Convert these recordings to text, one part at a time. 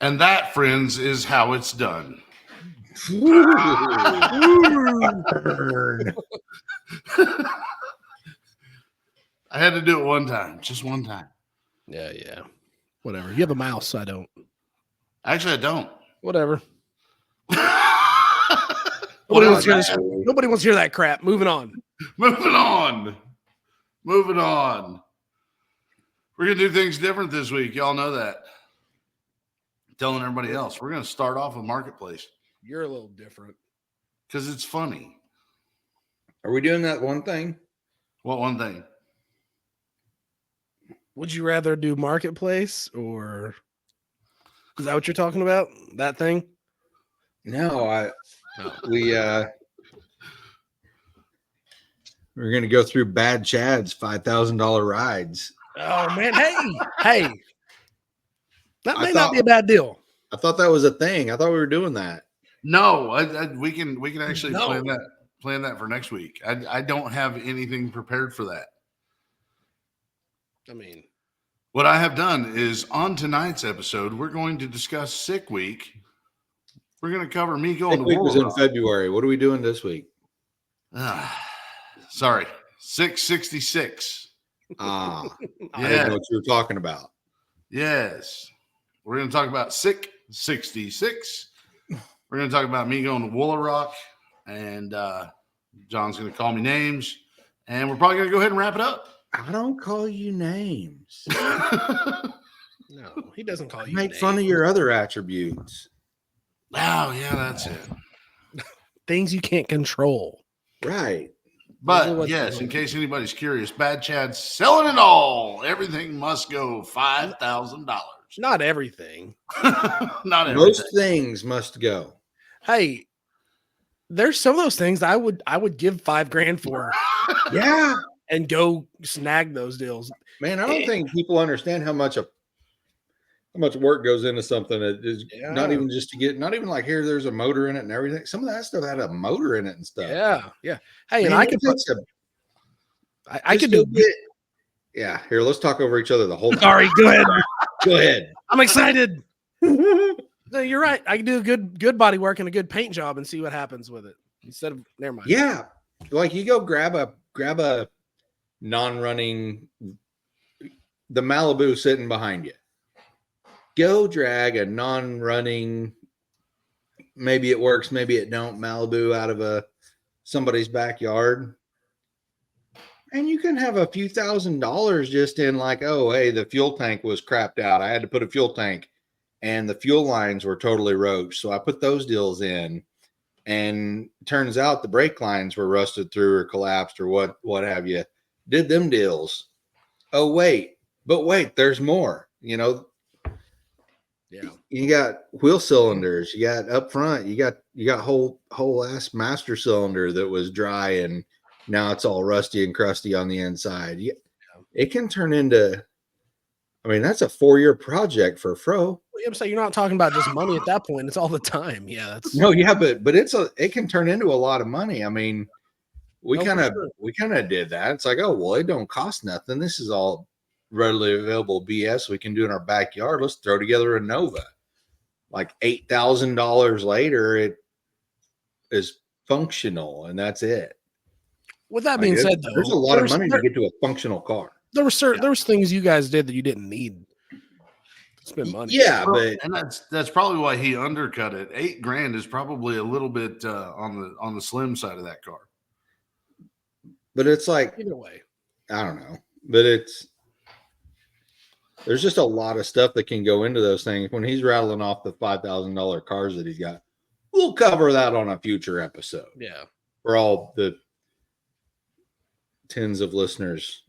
And that, friends, is how it's done. I had to do it one time, just one time. Yeah. Whatever. You have a mouse. I don't. Actually, I don't. Whatever. What Nobody is wants to hear that? this. Nobody wants to hear that crap. Moving on. Moving on. We're going to do things different this week. Y'all know that. Telling everybody else. We're going to start off with Marketplace. You're a little different. Because it's funny. Are we doing that one thing? What one thing? Would you rather do Marketplace or is that what you're talking about? That thing? No, we're going to go through Bad Chad's $5,000 rides. Oh man, hey. That may not be a bad deal. I thought that was a thing. I thought we were doing that. No, we can actually plan that for next week. I don't have anything prepared for that. I mean, what I have done is on tonight's episode, we're going to discuss Sick Week. We're going to cover me going Sick to Week was Wool in February. What are we doing this week? Sorry, 666. I Yeah. didn't know what you were talking about. Yes. We're going to talk about Sick 66. We're going to talk about me going to Wooler Rock, and John's going to call me names, and we're probably going to go ahead and wrap it up. I don't call you names. no, he doesn't call you. Make names. fun of your other attributes. Oh, yeah, that's it. Things you can't control. Right. But yes, in case anybody's curious, Bad Chad's selling it all. Everything must go $5,000. Not everything. Not everything. Most things must go. Hey, there's some of those things I would give $5,000 for. Yeah. And go snag those deals. Man, I don't think people understand how much work goes into something that is not even just to get, not even like here, there's a motor in it and everything. Some of that stuff had a motor in it and stuff. Yeah. Hey, Man, and I could do it. Yeah. Here, let's talk over each other the whole time. Sorry, go ahead. Go ahead. I'm excited. No, you're right. I can do a good body work and a good paint job and see what happens with it. Instead of never mind. Yeah. Like you go grab a non-running, the Malibu sitting behind you. Go drag a non-running, maybe it works, maybe it don't, Malibu out of somebody's backyard. And you can have a few $1,000s just in like, oh, hey, the fuel tank was crapped out. I had to put a fuel tank and the fuel lines were totally roached. So I put those deals in. And turns out the brake lines were rusted through or collapsed or what have you. Did them deals. Oh, wait, there's more. You know, yeah. You got wheel cylinders. You got up front. You got whole ass master cylinder that was dry and now it's all rusty and crusty on the inside. It can turn into. I mean, that's a 4-year project for Fro. I'm saying you're not talking about just money at that point. It's all the time. Yeah, that's but it can turn into a lot of money. I mean, we kind of did that. It's like, oh well, it don't cost nothing. This is all readily available BS we can do in our backyard. Let's throw together a Nova. Like $8,000 later, it is functional, and that's it. With that being said, though, there's a lot of money to get to a functional car. There was things you guys did that you didn't need to spend money. Yeah, and that's probably why he undercut it. $8,000 is probably a little bit on the slim side of that car. But it's like either way, I don't know. But there's just a lot of stuff that can go into those things. When he's rattling off the $5,000 cars that he's got, we'll cover that on a future episode. Yeah, for all the tens of listeners.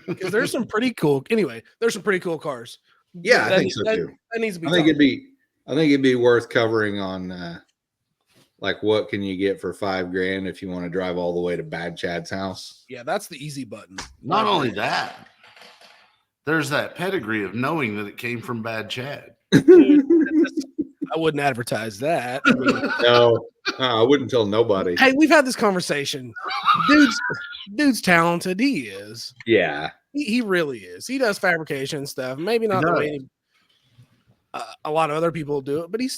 Because there's some pretty cool. Anyway, there's some pretty cool cars. Yeah, I think so too. That needs to be. I think it'd be worth covering on like what can you get for $5,000 if you want to drive all the way to Bad Chad's house. Yeah, that's the easy button. Not only that, there's that pedigree of knowing that it came from Bad Chad. I wouldn't advertise that. I mean, no, I wouldn't tell nobody. Hey, we've had this conversation. Dude's talented. He is. Yeah. He really is. He does fabrication stuff. Maybe not the way. a lot of other people do it, but his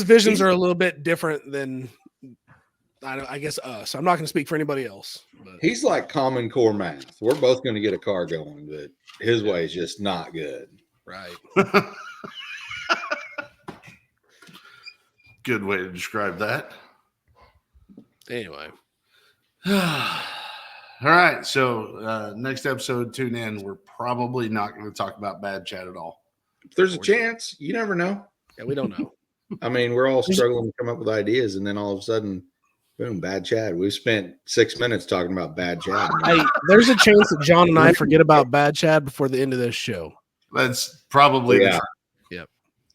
visions are a little bit different than I guess us. I'm not going to speak for anybody else. But. He's like Common Core math. We're both going to get a car going, but his way is just not good. Right. Good way to describe that. Anyway. All right. So next episode, tune in. We're probably not going to talk about Bad Chad at all. If there's a chance, you never know. Yeah, we don't know. I mean, we're all struggling to come up with ideas, and then all of a sudden, boom, Bad Chad. We've spent 6 minutes talking about Bad Chad. There's a chance that John and I forget about Bad Chad before the end of this show. That's probably yeah. Yep.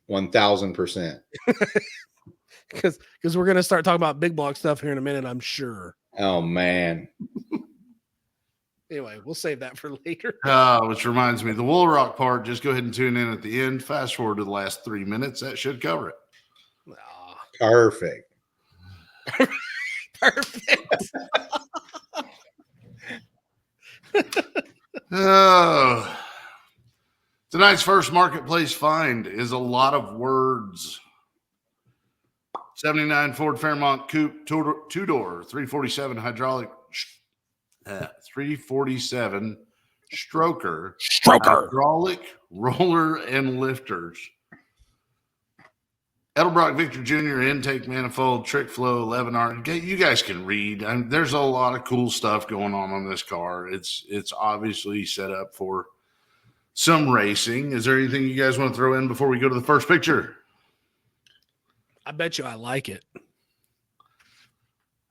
1,000%. Because we're going to start talking about big block stuff here in a minute, I'm sure. Oh, man. Anyway, we'll save that for later. Which reminds me, the Woolrock part, just go ahead and tune in at the end. Fast forward to the last 3 minutes. That should cover it. Perfect. Perfect. Tonight's first marketplace find is a lot of words. 79 Ford Fairmont Coupe two-door 347 hydraulic 347 stroker hydraulic roller and lifters. Edelbrock Victor Jr. intake manifold trick flow 11R. You guys can read. There's a lot of cool stuff going on this car. It's obviously set up for some racing. Is there anything you guys want to throw in before we go to the first picture? I bet you I like it.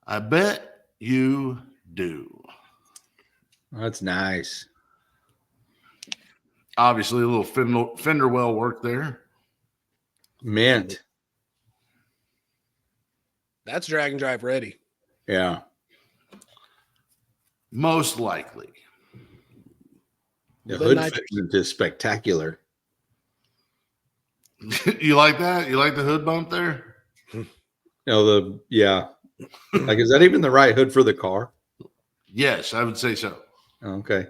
I bet you do. That's nice. Obviously, a little fender well work there. Mint. That's drag and drive ready. Yeah. Most likely. The hood fitment is spectacular. You like that? You like the hood bump there? No, like, is that even the right hood for the car? Yes, I would say so. Okay.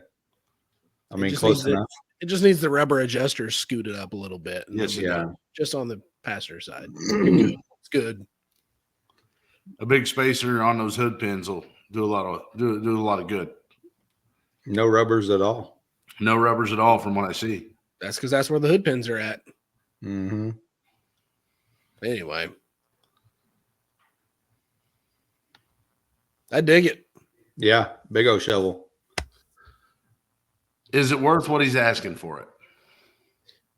I mean, close enough. It just needs the rubber adjuster scooted up a little bit. Yes, yeah. Just on the passenger side. It's good. A big spacer on those hood pins will do a lot of good. No rubbers at all. No rubbers at all from what I see. That's because that's where the hood pins are at. Mm-hmm. Anyway. I dig it. Yeah, big old shovel. Is it worth what he's asking for it?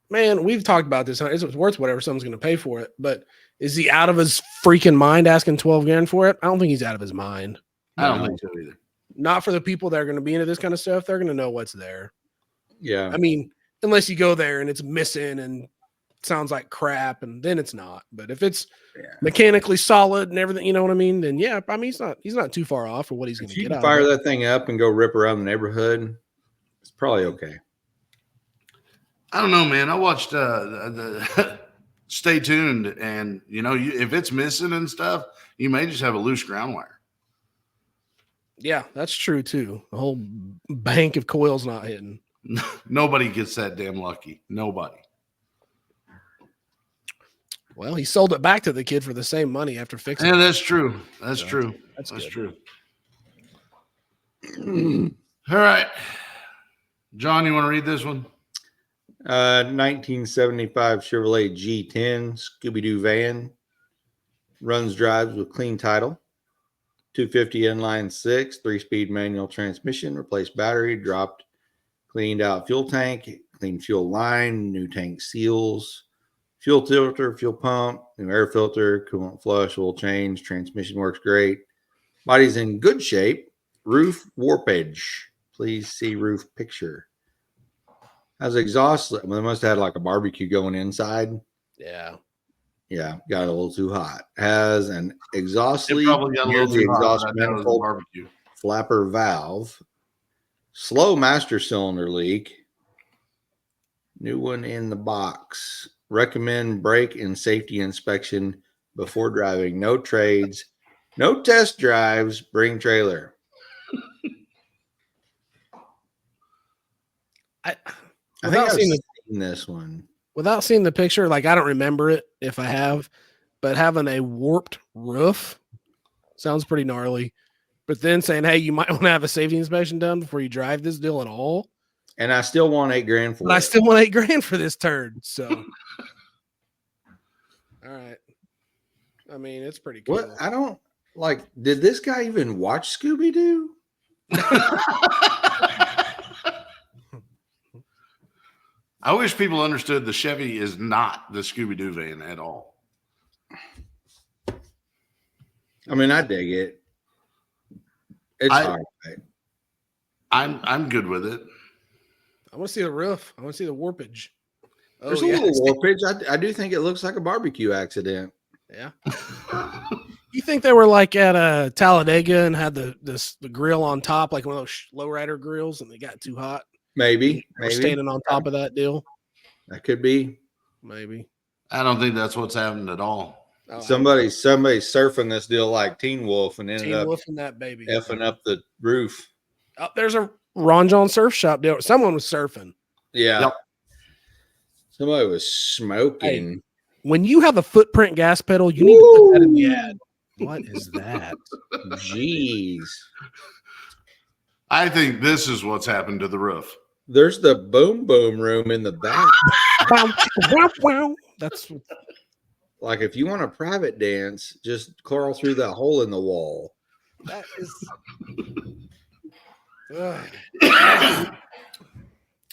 Man, we've talked about this. It's worth whatever someone's going to pay for it. But is he out of his freaking mind asking $12,000 for it? I don't think he's out of his mind. I don't think so either. Not for the people that are going to be into this kind of stuff. They're going to know what's there. Yeah. I mean, unless you go there and it's missing and sounds like crap, and then it's not. But if it's mechanically solid and everything, you know what I mean? Then yeah, I mean he's not too far off for what he's going to get out of it. Fire that thing up and go rip around the neighborhood. It's probably okay. I don't know, man. I watched the Stay Tuned, and if it's missing and stuff, you may just have a loose ground wire. Yeah, that's true too. The whole bank of coils not hitting. Nobody gets that damn lucky. Nobody. Well, he sold it back to the kid for the same money after fixing it. Yeah, that's true. That's true. That's true. All right. John, you want to read this one? 1975 Chevrolet G10 Scooby-Doo van. Runs, drives with clean title. 250 inline 6, 3-speed manual transmission, replaced battery, dropped, cleaned out fuel tank, clean fuel line, new tank seals, fuel filter, fuel pump, new air filter, coolant flush, oil change, transmission works great. Body's in good shape. Roof warpage. Please see roof picture. Has exhaust. Well, they must have had like a barbecue going inside. Yeah. Yeah, got a little too hot. Has an exhaust leak Probably got a near little the too hot, exhaust but I know it was a manifold barbecue. flapper valve. Slow master cylinder leak. New one in the box. Recommend brake and safety inspection before driving. No trades. No test drives. Bring trailer. I think I've seen this one. without seeing the picture, like I don't remember it if I have, but having a warped roof sounds pretty gnarly. But then saying, hey, you might want to have a safety inspection done before you drive this deal at all. And I still want $8,000 for But I it. still want $8,000 for this turd. So, all right. I mean, it's pretty cool. What? I don't like. Did this guy even watch Scooby Doo? I wish people understood the Chevy is not the Scooby-Doo van at all. I mean, I dig it. It's all right. I'm good with it. I want to see the roof. I want to see the warpage. There's a little warpage. I do think it looks like a barbecue accident. Yeah. You think they were like at a Talladega and had the grill on top, like one of those lowrider grills, and they got too hot? Maybe. Maybe standing on top of that deal. That could be. Maybe. I don't think that's what's happened at all. Oh, Somebody's surfing this deal like Teen Wolf and ended Teen up Wolf and that baby effing up the roof. Oh, there's a Ron John surf shop deal. Someone was surfing. Yeah. Yep. Somebody was smoking. When you have a footprint gas pedal, you need to put that in the ad. What is that? Jeez. I think this is what's happened to the roof. There's the boom boom room in the back. Wow, wow, wow. That's Like if you want a private dance, just crawl through that hole in the wall. that is.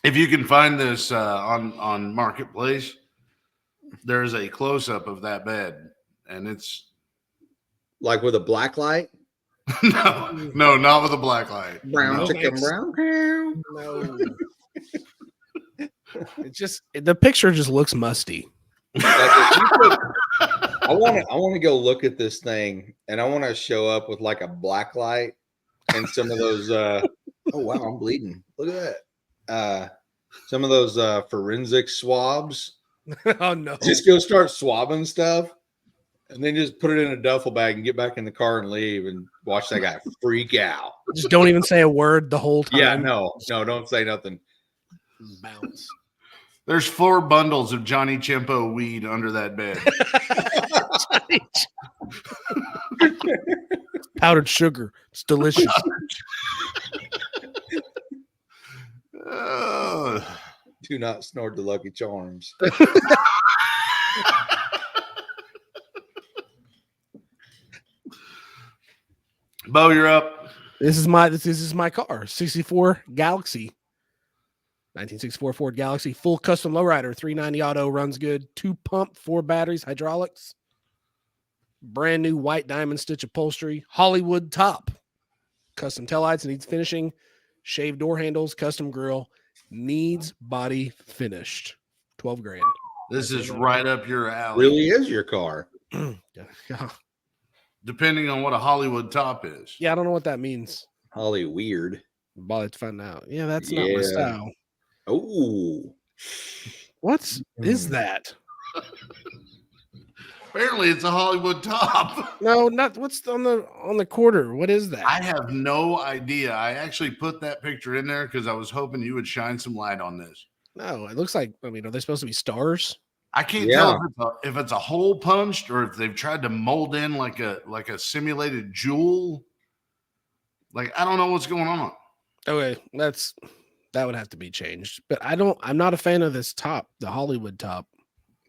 If you can find this on Marketplace, there's a close up of that bed, and it's Like with a black light. no, not with a black light. Brown No. chicken, brown cow. No. It just the picture just looks musty. Like if you put- I want to go look at this thing, and I want to show up with like a black light and some of those. Oh wow, I'm bleeding. Look at that. Some of those forensic swabs. Oh no. Just go start swabbing stuff, and then just put it in a duffel bag and get back in the car and leave, and watch that guy freak out. Just don't even say a word the whole time. Yeah, no, don't say nothing. Bounce. There's 4 bundles of Johnny Chimpo weed under that bed. Powdered sugar. It's delicious. Do not snort the Lucky Charms. Bo, you're up. This is my car. 64 Galaxy. 1964 Ford Galaxy. Full custom lowrider. 390 auto. Runs good. 2 pump, 4 batteries. Hydraulics. Brand new white diamond stitch upholstery. Hollywood top. Custom taillights. Needs finishing. Shaved door handles. Custom grill. Needs body finished. 12 grand. This is right up your alley. Really is your car. Yeah. Depending on what a Hollywood top is. Yeah, I don't know what that means. Holly weird. But let's find out. Yeah, that's not my Yeah. style. Oh, What is that? Apparently, it's a Hollywood top. No, not what's on the quarter. What is that? I have no idea. I actually put that picture in there because I was hoping you would shine some light on this. No, it looks like. I mean, are they supposed to be stars? I can't Yeah. tell if it's a hole punched or if they've tried to mold in like a simulated jewel. Like I don't know what's going on. Okay, that would have to be changed. But I'm not a fan of this top, the Hollywood top.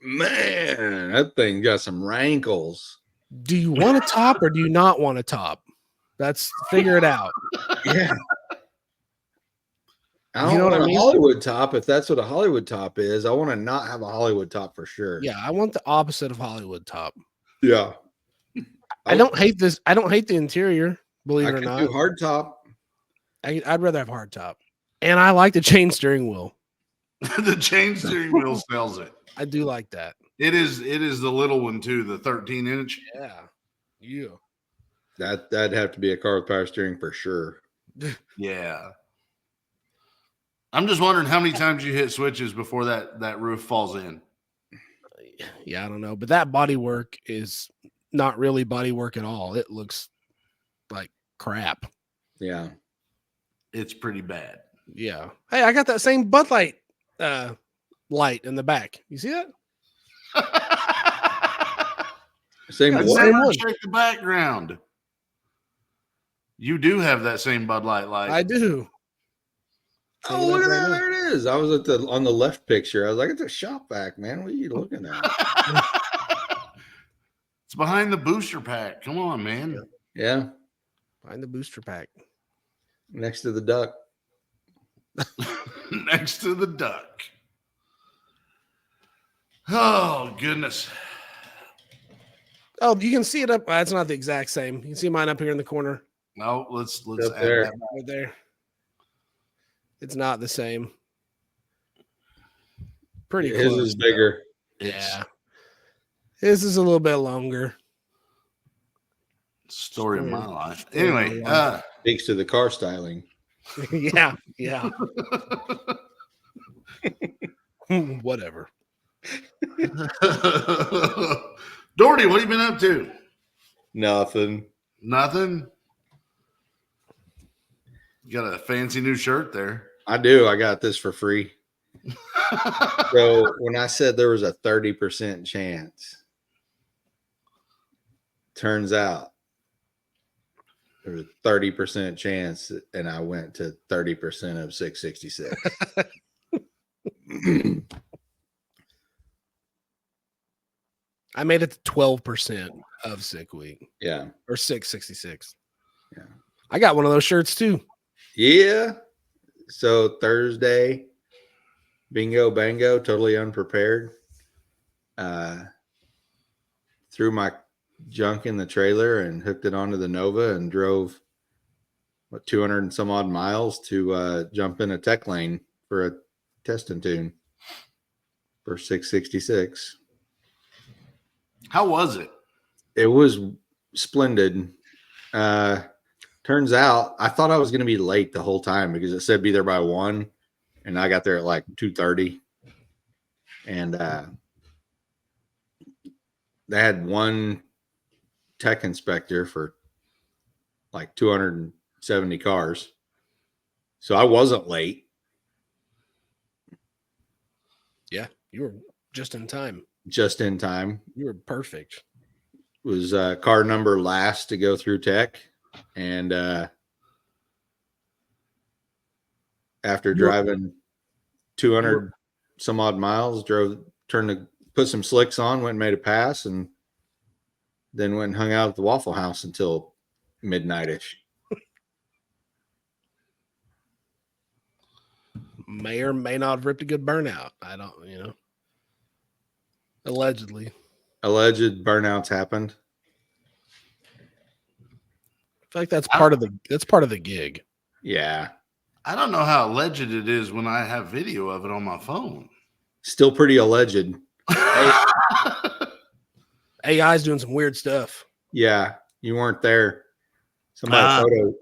man, that thing got some rankles. Do you want a top or do you not want a top? That's figure it out. Yeah. I don't You know what want I a mean? Hollywood top. If that's what a Hollywood top is, I want to not have a Hollywood top for sure. Yeah, I want the opposite of Hollywood top. Yeah. I don't hate this. I don't hate the interior, believe I it or could not. do hard top. I'd rather have hard top. And I like the chain steering wheel. The chain steering wheel sells it. I do like that. It is the little one too, the 13-inch. Yeah. Yeah. That'd have to be a car with power steering for sure. Yeah. I'm just wondering how many times you hit switches before that roof falls in. Yeah, I don't know. But that body work is not really body work at all. It looks like crap. Yeah. It's pretty bad. Yeah. Hey, I got that same Bud Light light in the back. You see that? Same Yeah, I the what? same never one. checked the background. You do have that same Bud Light light. I do. Oh, Hanging look up at right that! now. There it is. I was on the left picture. I was like, it's a shop vac, man. What are you looking at? It's behind the booster pack. Come on, man. Yeah, Find the booster pack. next to the duck. Next to the duck. Oh, goodness. Oh, you can see it up. That's not the exact same. You can see mine up here in the corner, No, let's Up add there. that. right there. It's not the same. Pretty His close. is bigger. Yeah. This is a little bit longer. Story of my life. Story of my Anyway, life. Speaks to the car styling. Yeah. Yeah. Whatever. Doherty, what have you been up to? Nothing. Nothing. You got a fancy new shirt there. I do. I got this for free. So when I said there was a 30% chance, turns out there was a 30% chance, and I went to 30% of 666. I made it to 12% of sick week Yeah. or 666. Yeah. I got one of those shirts too. Yeah. So Thursday, bingo bango, totally unprepared. Threw my junk in the trailer and hooked it onto the Nova and drove 200 and some odd miles to jump in a tech lane for a test and tune for 666. How was it? It was splendid. Turns out I thought I was going to be late the whole time because it said be there by 1, and I got there at like 2:30, and they had one tech inspector for like 270 cars, so I wasn't late. Yeah. You were just in time. Just in time. You were perfect. Was car number last to go through tech, and after driving 200 some odd miles, put some slicks on, went and made a pass, and then went and hung out at the Waffle House until midnightish. May or may not have ripped a good burnout. I don't, allegedly. Alleged burnouts happened. I feel like that's part of the gig. Yeah. I don't know how alleged it is when I have video of it on my phone. Still pretty alleged. AI's doing some weird stuff. Yeah. You weren't there. Somebody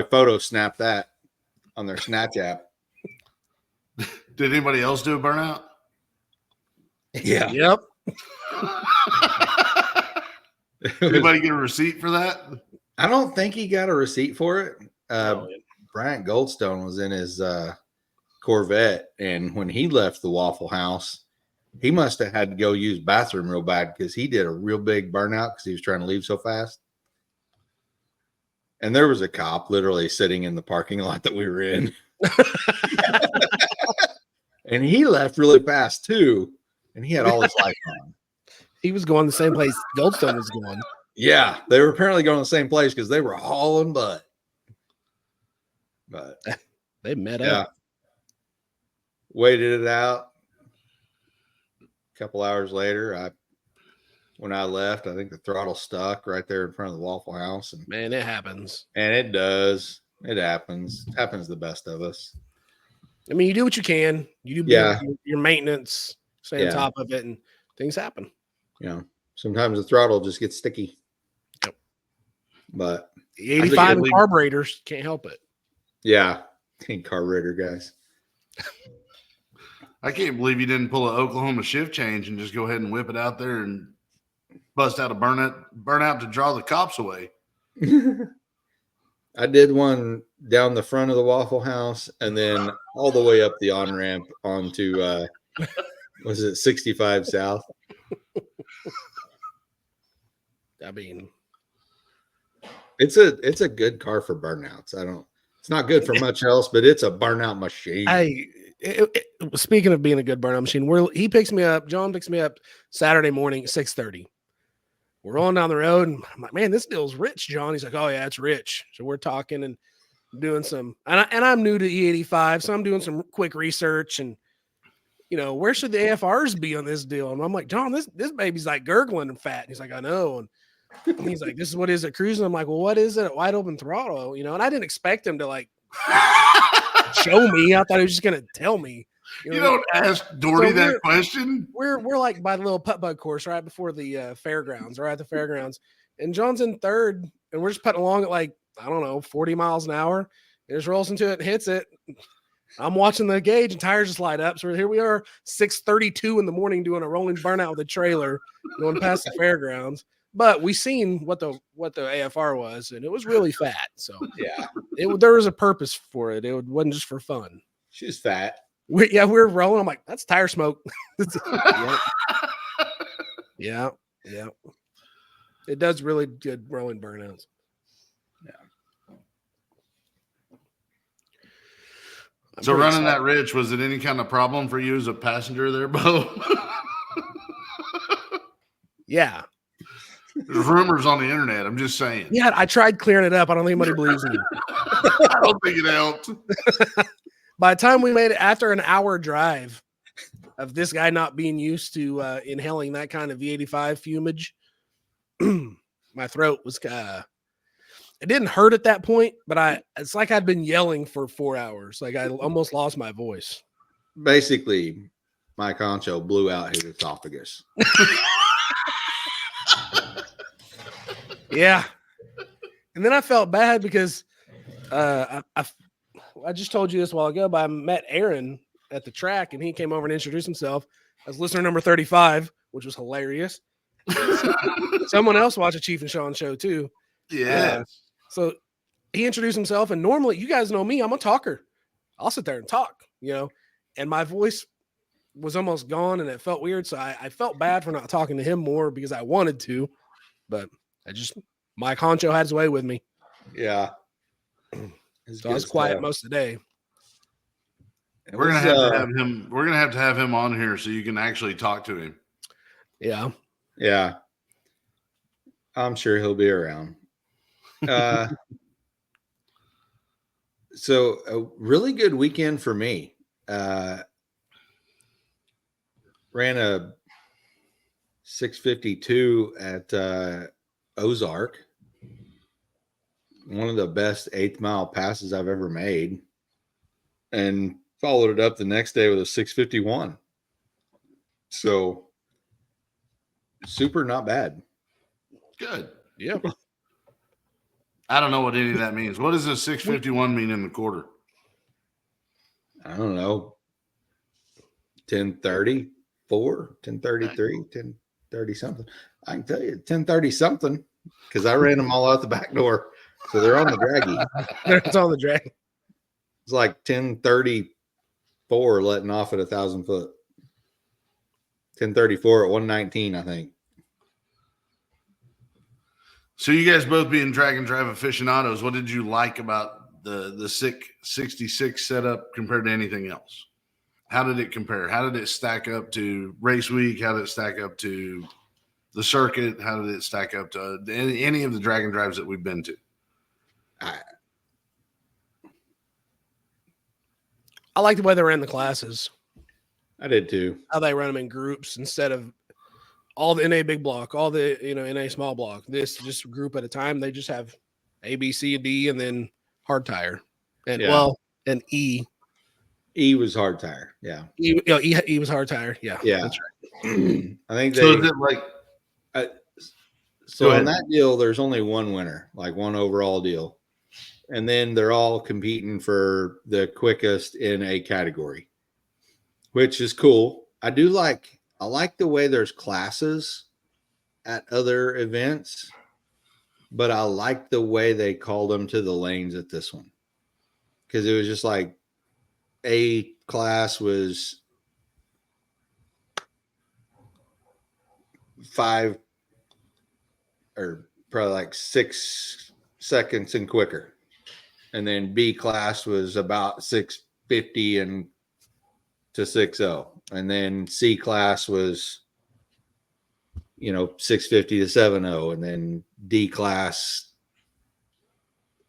photo snapped that on their Snapchat. Did anybody else do a burnout? Yeah. Yep. Anybody get a receipt for that? I don't think he got a receipt for it. Oh, Bryant Goldstone was in his Corvette, and when he left the Waffle House, he must have had to go use bathroom real bad because he did a real big burnout because he was trying to leave so fast. And there was a cop literally sitting in the parking lot that we were in. And he left really fast too. And he had all his lights on. He was going the same place Goldstone was going. Yeah, they were apparently going to the same place because they were hauling butt. But They met yeah, up. waited it out. A couple hours later, when I left, I think the throttle stuck right there in front of the Waffle House, and Man, it happens. it does. It happens. It happens to the best of us. I mean, you do what you can. You do your maintenance, stay on top of it, and things happen. You know, sometimes the throttle just gets sticky. Yep. But 85 and carburetors can't help it. yeah, carburetor guys. I can't believe you didn't pull an Oklahoma shift change and just go ahead and whip it out there and bust out a burnout to draw the cops away. I did one down the front of the Waffle House and then all the way up the on-ramp onto Was it 65 south? I mean, It's a good car for burnouts. It's not good for much else, but it's a burnout machine. speaking of being a good burnout machine, John picks me up Saturday morning at 6:30. We're rolling down the road, and I'm like, man, this deal's rich, John. He's like, oh yeah, it's rich. So we're talking and doing some, and I'm new to E85, so I'm doing some quick research and, where should the AFRs be on this deal? And I'm like, John, this baby's like gurgling and fat. And he's like, I know. And he's like, this is what is it cruising? I'm like, well, what is it at wide open throttle? And I didn't expect him to like show me. I thought he was just gonna tell me. You don't ask Doherty that question. We're like by the little putt bug course right before the fairgrounds, right at the fairgrounds. And John's in third, and we're just putting along at like, I don't know, 40 miles an hour. It just rolls into it and hits it. I'm watching the gauge and tires just light up. So here we are, 6:32 in the morning, doing a rolling burnout with a trailer going past the fairgrounds. But we seen what the AFR was, and it was really fat. So Yeah, there was a purpose for it. It wasn't just for fun. she's fat. We were rolling. I'm like, that's tire smoke. Yeah. It does really good rolling burnouts. So running that Rich, was it any kind of problem for you as a passenger there, Bo? Yeah. There's rumors on the internet. I'm just saying. Yeah, I tried clearing it up. I don't think anybody believes me. I don't think it helped. By the time we made it, after an hour drive of this guy not being used to inhaling that kind of V85 fumage, my throat was it didn't hurt at that point, but it's like I'd been yelling for 4 hours. Like I almost lost my voice. Basically, my concho blew out his esophagus. Yeah. And then I felt bad because I just told you this a while ago, but I met Aaron at the track and he came over and introduced himself as listener number 35, which was hilarious. Someone else watched a Chief and Sean show too. Yeah. So he introduced himself, and normally, you guys know me, I'm a talker. I'll sit there and talk, and my voice was almost gone and it felt weird. So I felt bad for not talking to him more because I wanted to, but my concho had his way with me. Yeah. So I was quiet most of the day. We're gonna have to have him. We're gonna have to have him on here so you can actually talk to him. Yeah. Yeah. I'm sure he'll be around. So a really good weekend for me. Ran a 652 at Ozark. One of the best 8th mile passes I've ever made. And followed it up the next day with a 651. So super not bad. Good. Yeah. I don't know what any of that means. What does a 651 mean in the quarter? I don't know. 1034, 1033, 1030 something. I can tell you 1030 something because I ran them all out the back door. So they're on the draggy. It's on the drag. It's like 1034 letting off at 1,000 foot. 1034 at 119, I think. So you guys both being drag and drive aficionados, what did you like about the SICK 66 setup compared to anything else? How did it compare? How did it stack up to race week? How did it stack up to the circuit? How did it stack up to any of the drag and drives that we've been to? I like the way they ran the classes. I did too. How they run them in groups instead of all the NA big block, all the NA small block. This just group at a time. They just have A, B, C, and D, and then hard tire, and and E. E was hard tire. Yeah. E was hard tire. Yeah. Yeah. That's right. I think So is it like? So in that deal, there's only one winner, like one overall deal, and then they're all competing for the quickest in a category, which is cool. I like the way there's classes at other events, but I like the way they called them to the lanes at this one. Because it was just like A class was 5 or probably like 6 seconds and quicker. And then B class was about 650 and to 6.0. And then C class was, 650 to 7.0. And then D class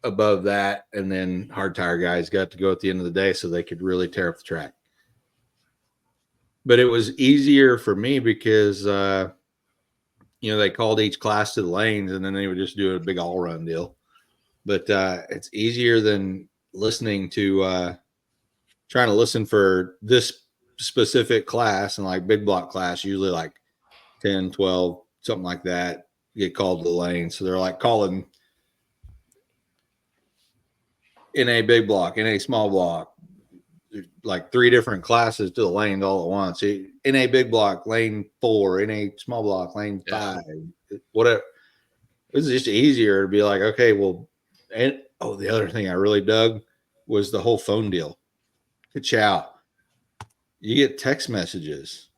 above that. And then hard tire guys got to go at the end of the day so they could really tear up the track. But it was easier for me because, they called each class to the lanes and then they would just do a big all run deal. But it's easier than listening to trying to listen for this specific class, and like big block class, usually like 10, 12, something like that, get called to the lane. So they're like calling NA big block, NA small block, like 3 different classes to the lane all at once. NA big block, lane 4, NA small block, lane 5, whatever. It was just easier to be like, okay, well, and the other thing I really dug was the whole phone deal. Ka-chow. You get text messages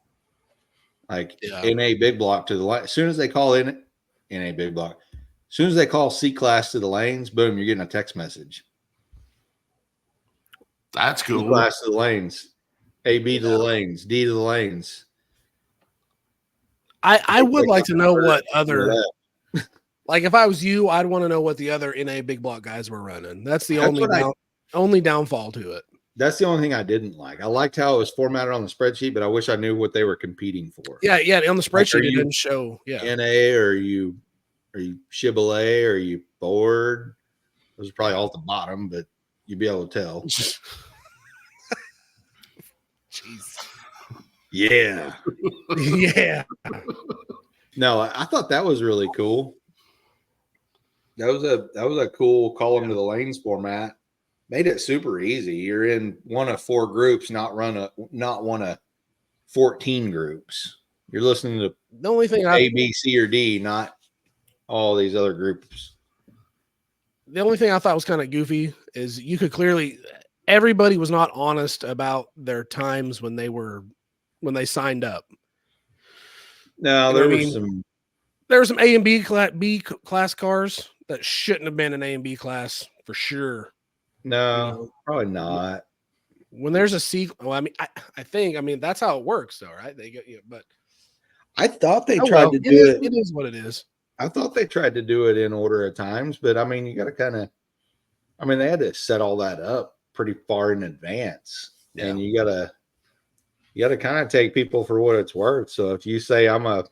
like NA big block to the line. As soon as they call in NA big block, as soon as they call C class to the lanes, boom, you're getting a text message. That's cool. C class to the lanes, AB to the lanes, D to the lanes. I would like to know what other, like if I was you, I'd want to know what the other NA big block guys were running. That's the only downfall to it. That's the only thing I didn't like. I liked how it was formatted on the spreadsheet, but I wish I knew what they were competing for. Yeah, on the spreadsheet it didn't show. Yeah, NA, or are you Shibboleth, or are you Ford? Those are probably all at the bottom, but you'd be able to tell. Jeez. Yeah. Yeah. No, I thought that was really cool. That was a cool call them to the lanes format. Made it super easy. You're in one of 4 groups, not one of 14 groups. You're listening to the only thing A, B, C, or D, not all these other groups. The only thing I thought was kind of goofy is you could clearly, everybody was not honest about their times when they signed up. No, there were some A and B class cars that shouldn't have been an A and B class for sure. No, probably not. When there's a C, well, I think that's how it works, though, right? They get you, but I thought they tried to do it. It is what it is. I thought they tried to do it in order at times, but you got to kind of. They had to set all that up pretty far in advance, and you got to kind of take people for what it's worth. So if you say I'm a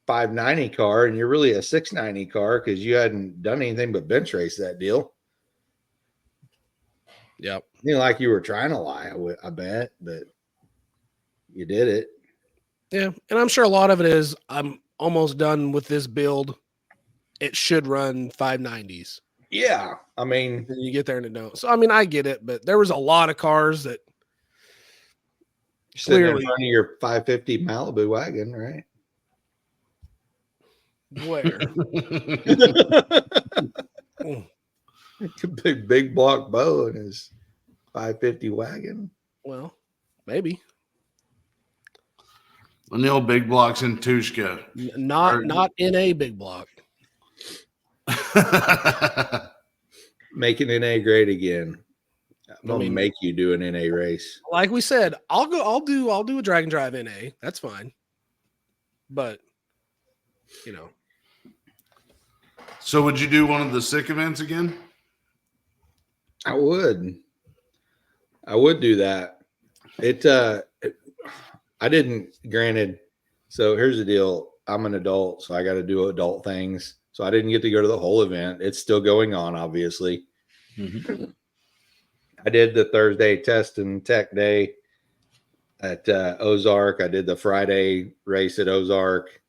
590 car and you're really a 690 car because you hadn't done anything but bench race that deal. Yep. Like you were trying to lie, I bet, but you did it. Yeah. And I'm sure a lot of it is I'm almost done with this build. It should run 590s. Yeah. You get there and it don't. So, I get it, but there was a lot of cars that clearly in front of your 550 Malibu wagon, right? Where? big block bow in his 550 wagon. Well, maybe. And the old big blocks in Tushka. Not in a big block. Making NA great again. I'm gonna make you do an NA race. Like we said, I'll do a drag and drive NA. That's fine. But So would you do one of the sick events again? I would do that. I didn't, granted. So here's the deal. I'm an adult, so I got to do adult things. So I didn't get to go to the whole event. It's still going on, obviously. Mm-hmm. I did the Thursday test and tech day at Ozark. I did the Friday race at Ozark.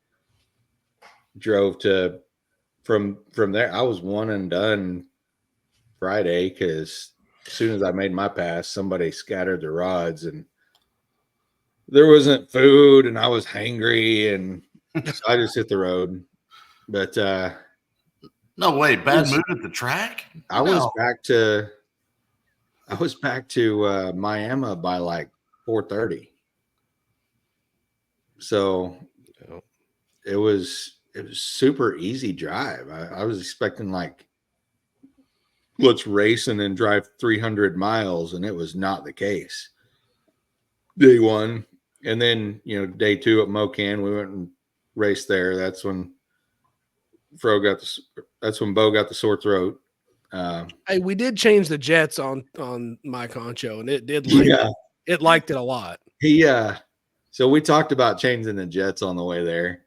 Drove to from there. I was one and done Friday because as soon as I made my pass, somebody scattered the rods and there wasn't food and I was hangry and so I just hit the road. But no way, bad mood at the track. I was back to Miami by like 4:30. So Yeah. it was super easy drive. I was expecting like, let's race and then drive 300 miles, and it was not the case. Day one, and then day two at Mocan, we went and raced there. That's when That's when Bo got the sore throat. Hey, we did change the jets on my concho, and it did like it liked it a lot. So we talked about changing the jets on the way there.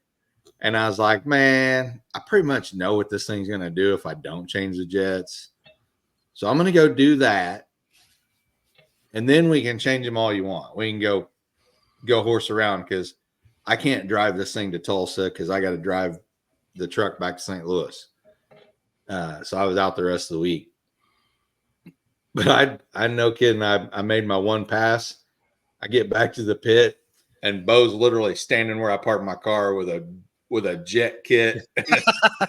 And I was like, man, I pretty much know what this thing's going to do if I don't change the jets. So I'm going to go do that. And then we can change them all you want. We can go horse around because I can't drive this thing to Tulsa because I got to drive the truck back to St. Louis. So I was out the rest of the week. But I no kidding. I made my one pass. I get back to the pit, and Bo's literally standing where I parked my car with a jet kit. It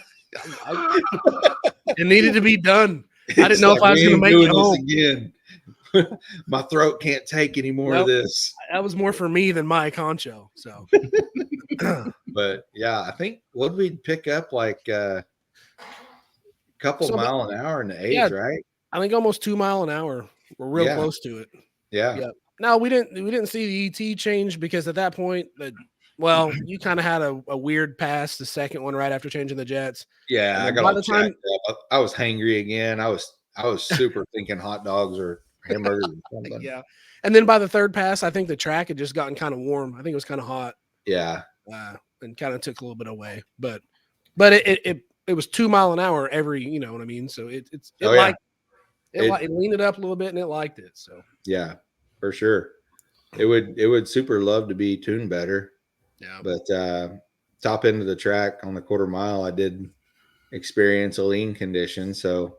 needed to be done. I didn't know if I was going to make it home again. My throat can't take any more of this. That was more for me than my concho. So, but yeah, I think what we pick up like a couple mile an hour in the age, right? I think almost 2 mile an hour. We're real close to it. Yeah. No, we didn't see the ET change because at that point, you kind of had a weird pass, the second one right after changing the jets. Yeah, I got all jacked up. I was hangry again. I was super thinking hot dogs or hamburgers or something. Yeah. And then by the third pass, I think the track had just gotten kind of warm. I think it was kind of hot. Yeah. And kind of took a little bit away. But it was 2 mile an hour every, you know what I mean? So it leaned it up a little bit and it liked it. So yeah, for sure. It would super love to be tuned better. Yeah. But top end of the track on the quarter mile, I did experience a lean condition. So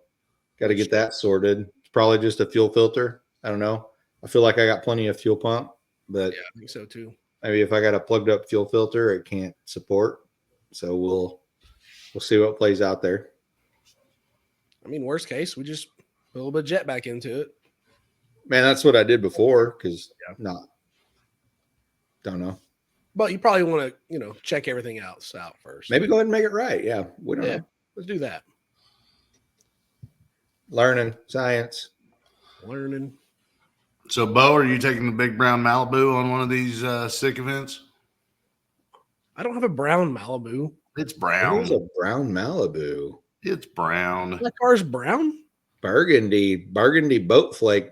got to get that sorted. It's probably just a fuel filter. I don't know. I feel like I got plenty of fuel pump, but yeah, I think so too. Maybe if I got a plugged up fuel filter, it can't support. So we'll see what plays out there. I mean, worst case, we just put a little bit of jet back into it. Man, that's what I did before because don't know. But you probably want to, check everything else out first. Maybe go ahead and make it right. Yeah, we don't know. Let's do that. Learning, science. Learning. So, Bo, are you taking the big brown Malibu on one of these sick events? I don't have a brown Malibu. It's brown. It's a brown Malibu. It's brown. That car's brown? Burgundy boat flake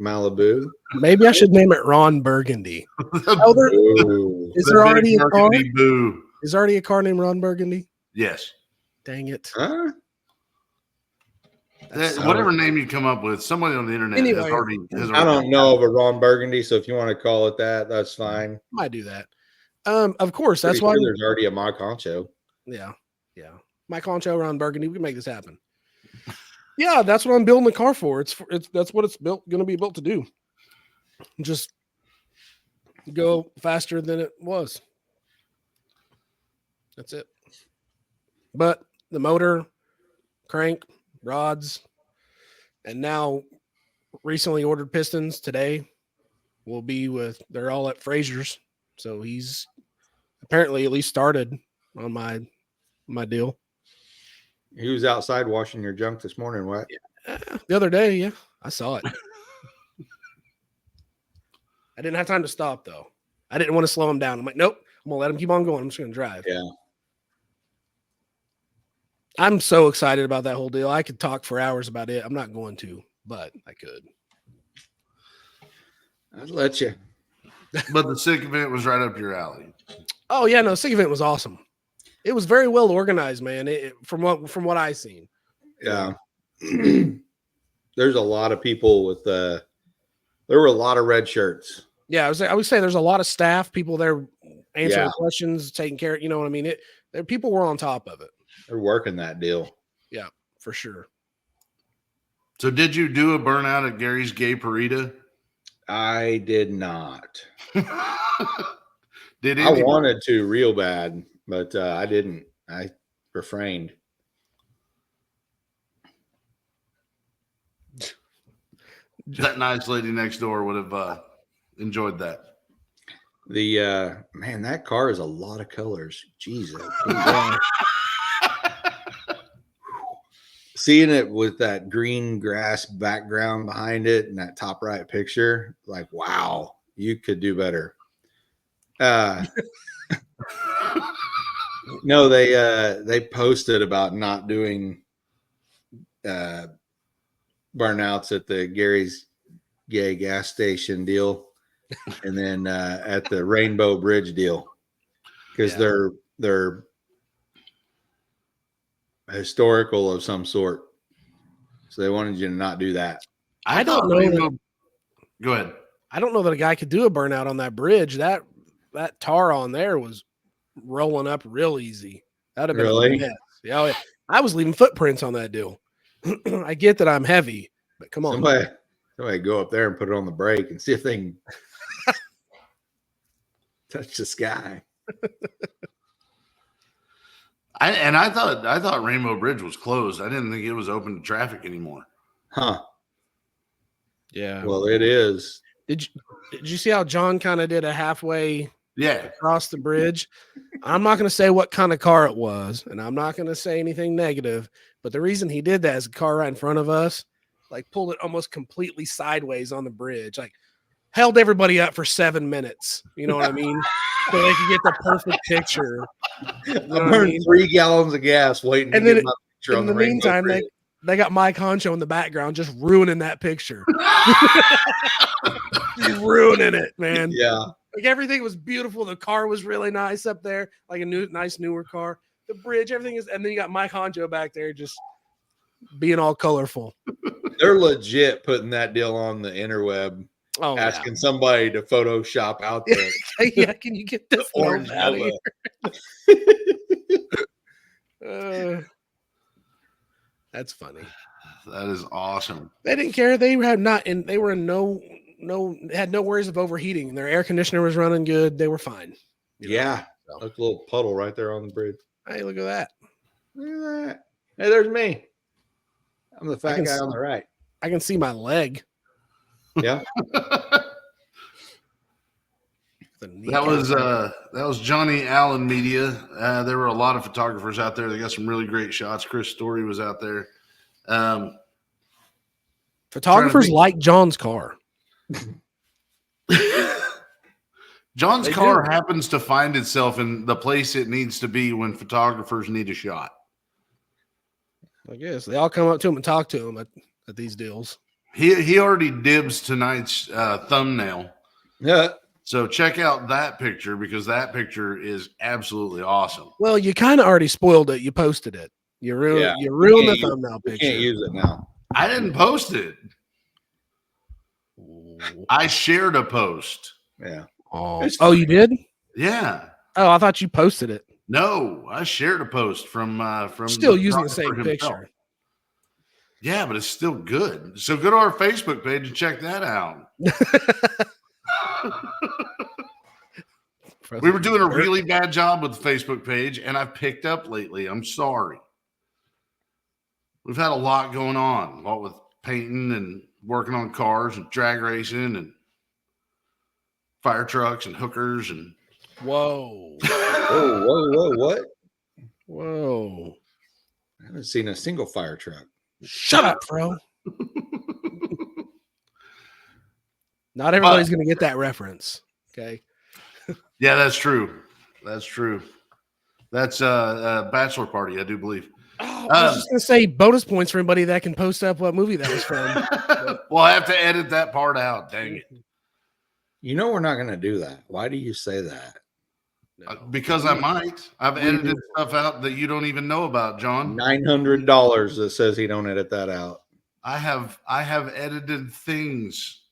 Malibu. Maybe I should name it Ron Burgundy. Is there already a car? Boo. Is there already a car named Ron Burgundy? Yes. Dang it. Huh? Whatever name you come up with, somebody on the internet has already. I don't know of a Ron Burgundy, so if you want to call it that, that's fine. Might do that. Of course, that's why there's already a My Concho. Yeah. My Concho, Ron Burgundy. We can make this happen. Yeah, that's what I'm building the car for. That's what it's going to be built to do. Just go faster than it was. That's it. But the motor, crank, rods, and now recently ordered pistons today will be they're all at Fraser's. So he's apparently at least started on my deal. He was outside washing your junk this morning, what? The other day, yeah. I saw it. I didn't have time to stop, though. I didn't want to slow him down. I'm like, nope. I'm going to let him keep on going. I'm just going to drive. Yeah. I'm so excited about that whole deal. I could talk for hours about it. I'm not going to, but I could. I'd let you. But the SICK event was right up your alley. Oh, yeah. No, SICK event was awesome. It was very well organized, man. From what I've seen. Yeah. There's a lot of people with there were a lot of red shirts. Yeah, I would say there's a lot of staff, people there answering questions, taking care. You know what I mean? People were on top of it. They're working that deal. Yeah, for sure. So did you do a burnout at Gary's Gay Parita? I did not. Did I wanted to real bad, but I didn't. I refrained. That nice lady next door would have enjoyed that. The man, that car is a lot of colors. Jesus. Seeing it with that green grass background behind it and that top right picture, like, wow, you could do better. No, they posted about not doing burnouts at the Gary's Gay gas station deal, and then at the Rainbow Bridge deal, because they're historical of some sort. So they wanted you to not do that. I don't know. Go ahead. I don't know that a guy could do a burnout on that bridge. That tar on there was rolling up real easy. That'd have been Really? a mess. Yeah, I was leaving footprints on that deal. I get that I'm heavy, but come on. Somebody go up there and put it on the brake and see if they can touch the sky. I thought Rainbow Bridge was closed. I didn't think it was open to traffic anymore. Huh. Yeah. Well, it is. Did you see how John kind of did a halfway across the bridge? I'm not going to say what kind of car it was, and I'm not going to say anything negative, but the reason he did that is the car right in front of us, like, pulled it almost completely sideways on the bridge, like held everybody up for 7 minutes. You know what I mean? So they could get the perfect picture. You know I burned 3 gallons of gas waiting to get my picture on the meantime, they got Mike Honcho in the background just ruining that picture. Just ruining it, man. Yeah. Like, everything was beautiful. The car was really nice up there, like a nice newer car. The bridge, everything is, and then you got Mike Honcho back there just being all colorful. They're legit putting that deal on the interweb. Oh, asking somebody to Photoshop out there. Yeah, can you get this orange out of here? That's funny. That is awesome. They didn't care. They had they were in had no worries of overheating. Their air conditioner was running good. They were fine. Yeah. Look, a little puddle right there on the bridge. Hey, look at that. Look at that. Hey, there's me. I'm the fat guy on the right. I can see my leg. Yeah. That was Johnny Allen Media. There were a lot of photographers out there. They got some really great shots. Chris Story was out there. Photographers like John's car. John's car happens to find itself in the place it needs to be when photographers need a shot. I guess they all come up to him and talk to him at these deals. He already dibs tonight's thumbnail. Yeah. So check out that picture, because that picture is absolutely awesome. Well, you kind of already spoiled it. You posted it. You ruined the thumbnail picture. You can't use it now. I didn't post it. I shared a post. Yeah. Oh, you did? Yeah. Oh, I thought you posted it. No, I shared a post from still using the same picture. Yeah, but it's still good. So go to our Facebook page and check that out. We were doing a really bad job with the Facebook page, and I've picked up lately. I'm sorry. We've had a lot going on, a lot with painting and working on cars and drag racing and fire trucks and hookers and whoa. Whoa, what? Whoa. I haven't seen a single fire truck. Shut up, bro. Not everybody's going to get that reference. Okay. Yeah, that's true. That's true. That's a bachelor party, I do believe. Oh, I was just going to say bonus points for anybody that can post up what movie that was from. Well, I have to edit that part out. Dang it. You know we're not going to do that. Why do you say that? Because I might. I've edited stuff out that you don't even know about, John. $900 that says he don't edit that out. I have edited things.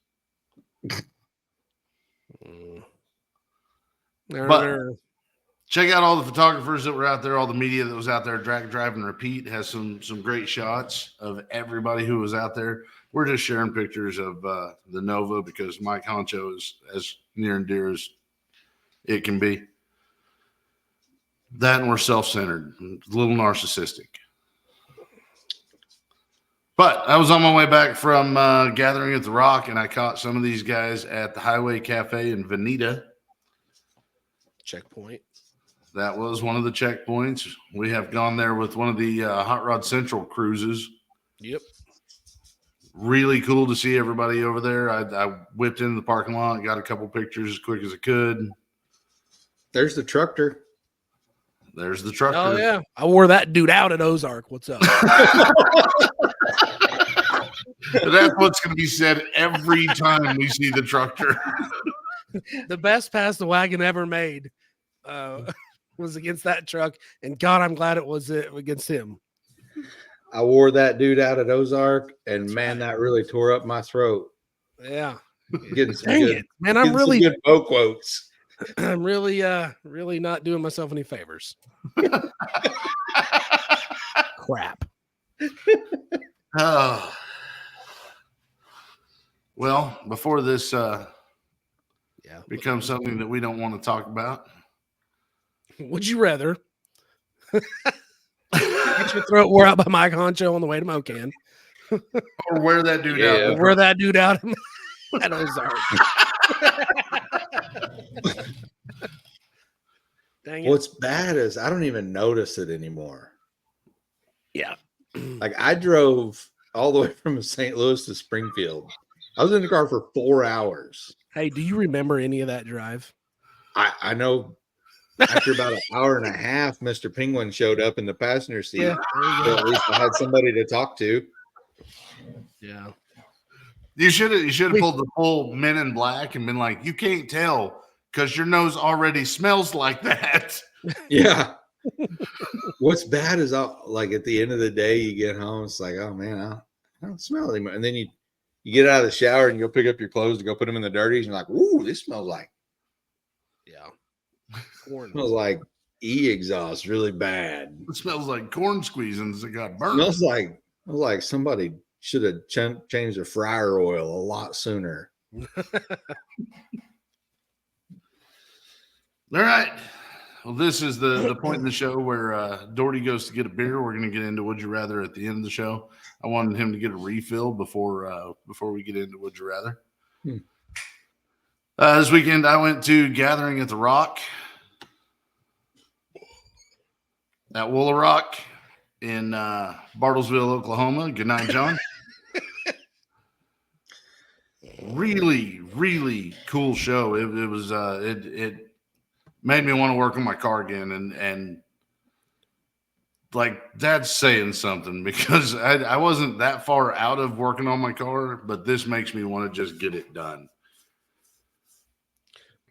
But check out all the photographers that were out there, all the media that was out there. Drag, Drive, and Repeat has some great shots of everybody who was out there. We're just sharing pictures of the Nova because Mike Honcho is as near and dear as it can be. That, and we're self-centered, a little narcissistic. But I was on my way back from gathering at the Rock, and I caught some of these guys at the Highway Cafe in Veneta. checkpoint. That was one of the checkpoints. We have gone there with one of the Hot Rod Central cruises. Yep. Really cool to see everybody over there. I whipped into the parking lot, got a couple pictures as quick as I could. There's the trucker. There's the trucker. Oh yeah, I wore that dude out at Ozark. What's up? That's what's going to be said every time we see the trucker. The best pass the wagon ever made was against that truck, and God, I'm glad it was against him. I wore that dude out at Ozark, and man, that really tore up my throat. Yeah, Getting some dang good, it, man! I'm getting some really, good bow quotes. I'm really not doing myself any favors. Crap. Oh. Well, before this becomes something that we don't want to talk about, would you rather get your throat wore out by Mike Honcho on the way to Mocan, or wear that dude Yeah. out? or wear that dude out at Ozark? Dang it. What's bad is I don't even notice it anymore. Yeah. Like I drove all the way from St. Louis to Springfield. I was in the car for 4 hours. Hey, do you remember any of that drive? I know after about an hour and a half, Mr. Penguin showed up in the passenger seat. Yeah. So at least I had somebody to talk to. Yeah. You should have pulled the full Men in Black and been like, you can't tell because your nose already smells like that. Yeah. What's bad is like at the end of the day, you get home, it's like, oh man, I don't smell it anymore. And then you get out of the shower and you go pick up your clothes to go put them in the dirties, and you're like, ooh, this smells like e-exhaust really bad. It smells like corn squeezings that got burnt. Smells like somebody should have changed the fryer oil a lot sooner. All right. Well, this is the point in the show where Doherty goes to get a beer. We're going to get into Would You Rather at the end of the show. I wanted him to get a refill before we get into Would You Rather. This weekend, I went to Gathering at the Rock at Wooler Rock in Bartlesville, Oklahoma. Good night, John. Really, really cool show. It was it made me want to work on my car again, and like that's saying something because I wasn't that far out of working on my car, but this makes me want to just get it done.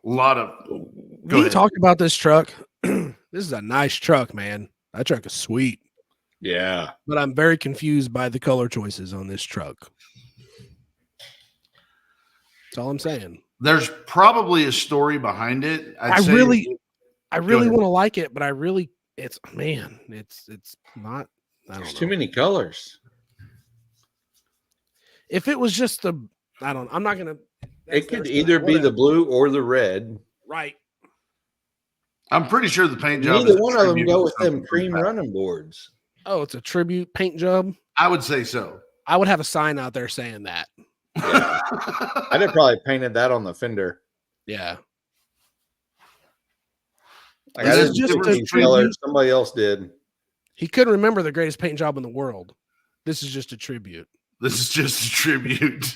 A lot of we talked about this truck. This is a nice truck, man. That truck is sweet. Yeah. But I'm very confused by the color choices on this truck. That's all I'm saying. There's probably a story behind it. I really want to like it, but it's not. I don't There's know. too many colors. If it was just I'm not gonna. It could either be the blue or the red. Right. I'm pretty sure the paint job. Neither one of them go with them cream running boards. Oh, it's a tribute paint job. I would say so. I would have a sign out there saying that. Yeah. I'd have probably painted that on the fender. Yeah. Like, This I is didn't just pick a these colors. tribute. Somebody else did. He couldn't remember the greatest paint job in the world. This is just a tribute. This is just a tribute.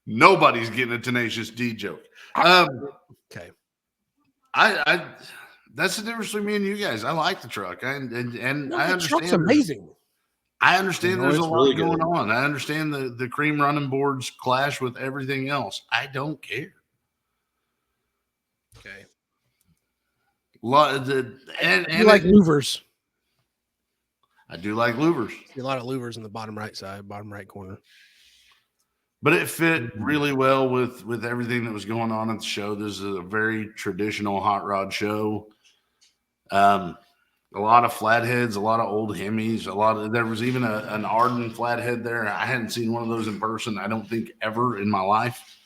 Nobody's getting a Tenacious D joke. Okay. I that's the difference between me and you guys. I like the truck, and I understand. Truck's amazing. I understand there's a lot really going good. on. I understand the cream running boards clash with everything else. I don't care. Okay. And You like louvers. I do like louvers, A lot of louvers in the bottom right side, bottom right corner. but it fit really well with everything that was going on at the show. This is a very traditional hot rod show. A lot of flatheads, a lot of old Hemis, there was even an Arden flathead there. I hadn't seen one of those in person, I don't think, ever in my life.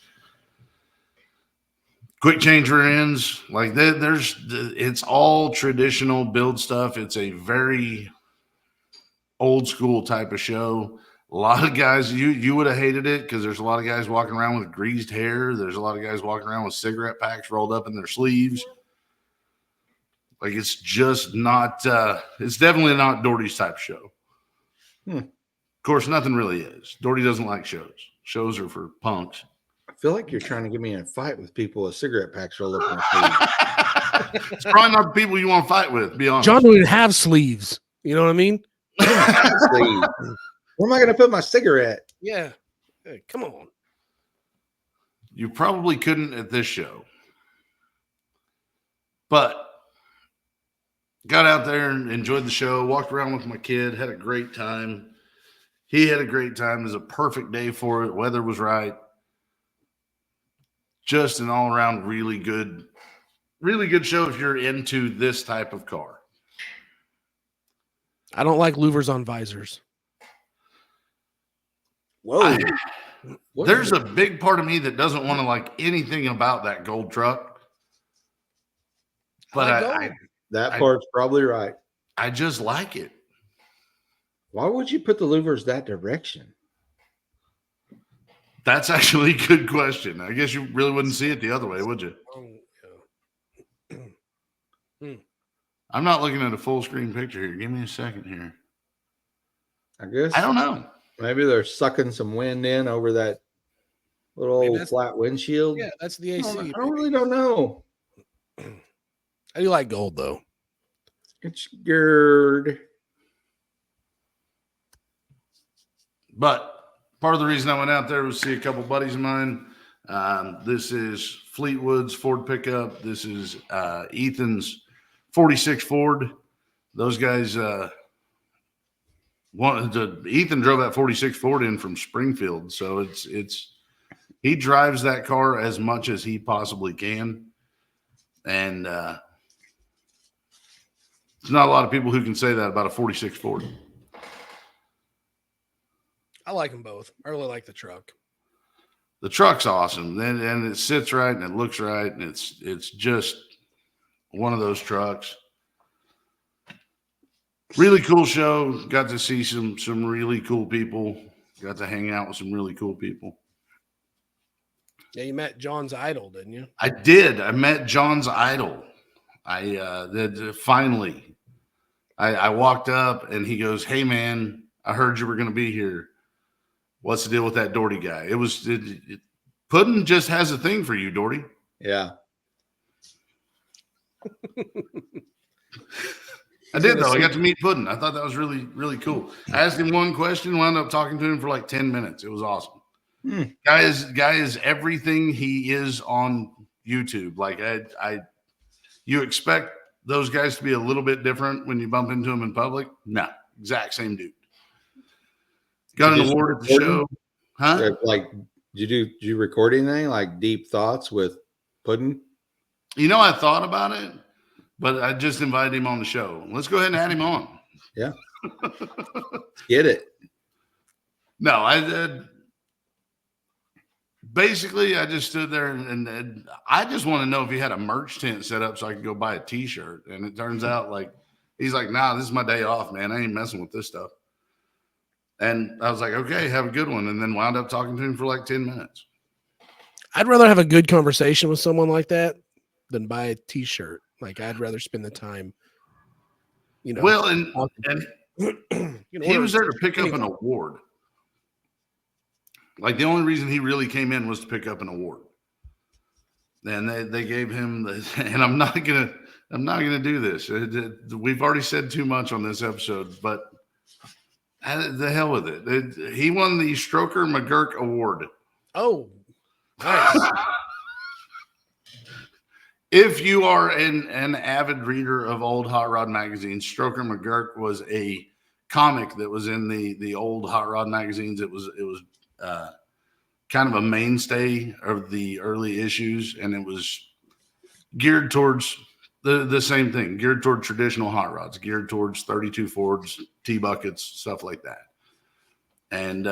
Quick change rear ends, like it's all traditional build stuff. It's a very old school type of show. A lot of guys, you would have hated it because there's a lot of guys walking around with greased hair. There's a lot of guys walking around with cigarette packs rolled up in their sleeves. Like, it's just not, it's definitely not Doherty's type of show. Of course, nothing really is. Doherty doesn't like shows. Shows are for punks. I feel like you're trying to get me in a fight with people with cigarette packs rolled up in their sleeves. It's probably not the people you want to fight with, be honest. John don't even have sleeves. You know what I mean? Sleeve. Where am I going to put my cigarette? Yeah. Hey, come on. You probably couldn't at this show. But got out there and enjoyed the show, walked around with my kid, had a great time. He had a great time. It was a perfect day for it. Weather was right. Just an all-around really good show if you're into this type of car. I don't like louvers on visors. Whoa. There's a big part of me that doesn't want to like anything about that gold truck. But that part's probably right. I just like it. Why would you put the louvers that direction? That's actually a good question. I guess you really wouldn't see it the other way, would you? I'm not looking at a full screen picture here. Give me a second here. I guess. I don't know. Maybe they're sucking some wind in over that little old flat windshield. Yeah, that's the AC. I really don't know. I do like gold, though. It's good. But part of the reason I went out there was to see a couple buddies of mine. This is Fleetwood's Ford pickup. This is Ethan's 46 Ford. Those guys Ethan drove that 46 Ford in from Springfield. So he drives that car as much as he possibly can. And there's not a lot of people who can say that about a 46 Ford. I like them both. I really like the truck. The truck's awesome, and it sits right and it looks right, and it's just one of those trucks. Really cool show. Got to see some really cool people. Got to hang out with some really cool people. Yeah, you met John's idol, didn't you? I did. I met John's idol. Finally. I walked up and he goes, "Hey man, I heard you were going to be here. What's the deal with that Doherty guy?" Puddin just has a thing for you, Doherty. Yeah. I did, though. I got to meet Puddin. I thought that was really, really cool. I asked him one question, wound up talking to him for like 10 minutes. It was awesome. Guy is everything he is on YouTube. Like you expect those guys to be a little bit different when you bump into them in public. No, exact same dude. Got an award at the show. Huh? Like, did you record anything like deep thoughts with Puddin? You know, I thought about it, but I just invited him on the show. Let's go ahead and add him on. Yeah. Get it. No, I basically I just stood there and I just want to know if he had a merch tent set up so I could go buy a t-shirt. And it turns out like he's like, "Nah, this is my day off, man. I ain't messing with this stuff." And I was like, "Okay, have a good one." And then wound up talking to him for like 10 minutes. I'd rather have a good conversation with someone like that than buy a t-shirt. Like, I'd rather spend the time, you know. Well, and he was there to pick up an award. Like, the only reason he really came in was to pick up an award. And they gave him and I'm not gonna do this. We've already said too much on this episode, but the hell with it. He won the Stroker McGurk Award. Oh, nice. If you are an avid reader of old Hot Rod magazines, Stroker McGurk was a comic that was in the old Hot Rod magazines. It was kind of a mainstay of the early issues, and it was geared towards the same thing, geared toward traditional hot rods, geared towards 32 Fords, T-buckets, stuff like that. And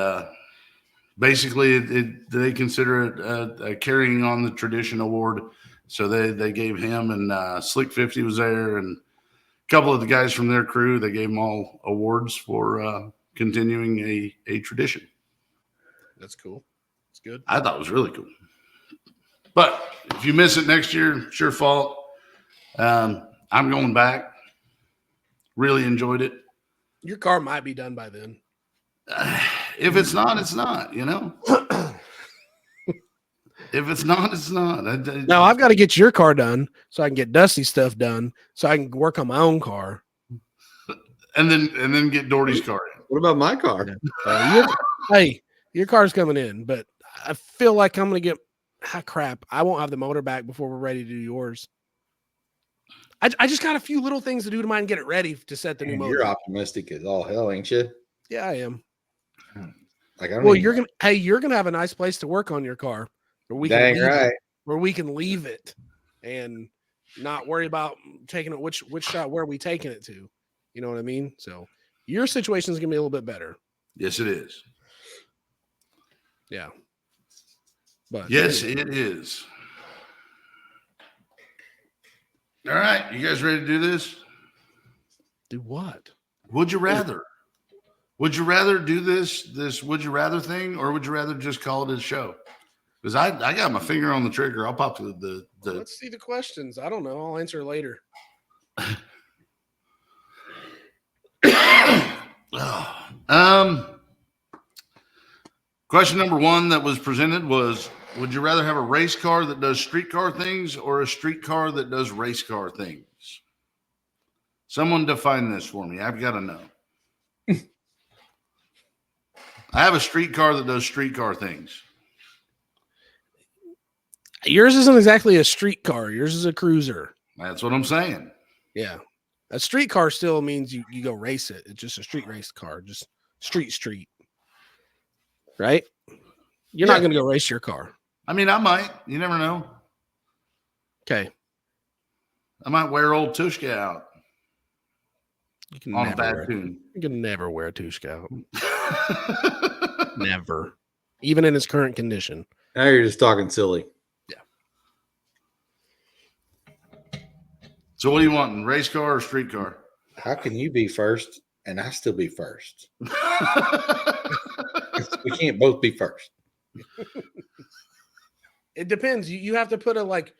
basically, they consider it a carrying on the tradition award. So they gave him, and Slick 50 was there, and a couple of the guys from their crew, they gave them all awards for continuing a tradition. That's cool. It's good. I thought it was really cool. But if you miss it next year, it's your fault. I'm going back. Really enjoyed it. Your car might be done by then. If it's not, it's not, you know? If it's not, it's not. No, I've got to get your car done so I can get Dusty's stuff done so I can work on my own car. And then get Doherty's car in. What about my car? Hey, your car's coming in, but I feel like I'm going to get crap. I won't have the motor back before we're ready to do yours. I just got a few little things to do to mine and get it ready to set the new motor. You're optimistic as all hell, ain't you? Yeah, I am. Like, I don't Well, even- you're gonna have a nice place to work on your car where we Dang can leave right. it, where we can leave it and not worry about taking it which shot where are we taking it to. You know what I mean? So your situation is gonna be a little bit better. Yes, it is. Yeah. But Yes, it is. All right, you guys ready to do this? do what? Would you rather? Would you rather do this would you rather thing, or would you rather just call it a show? Because I got my finger on the trigger. I'll pop the Let's see the questions. I don't know. I'll answer later. Question number 1 that was presented was, would you rather have a race car that does streetcar things or a streetcar that does race car things? Someone define this for me. I've got to know. I have a streetcar that does streetcar things. Yours isn't exactly a street car. Yours is a cruiser. That's what I'm saying. Yeah. A street car still means you go race it. It's just a street race car, just street. Right? You're not going to go race your car. I mean, I might. You never know. Okay. I might wear old Tushka out You can on a never bad wear, tune. you can never wear a Tushka out. Never. Even in its current condition. Now you're just talking silly. So what do you want, race car or street car? How can you be first and I still be first? We can't both be first. It depends. You have to put a like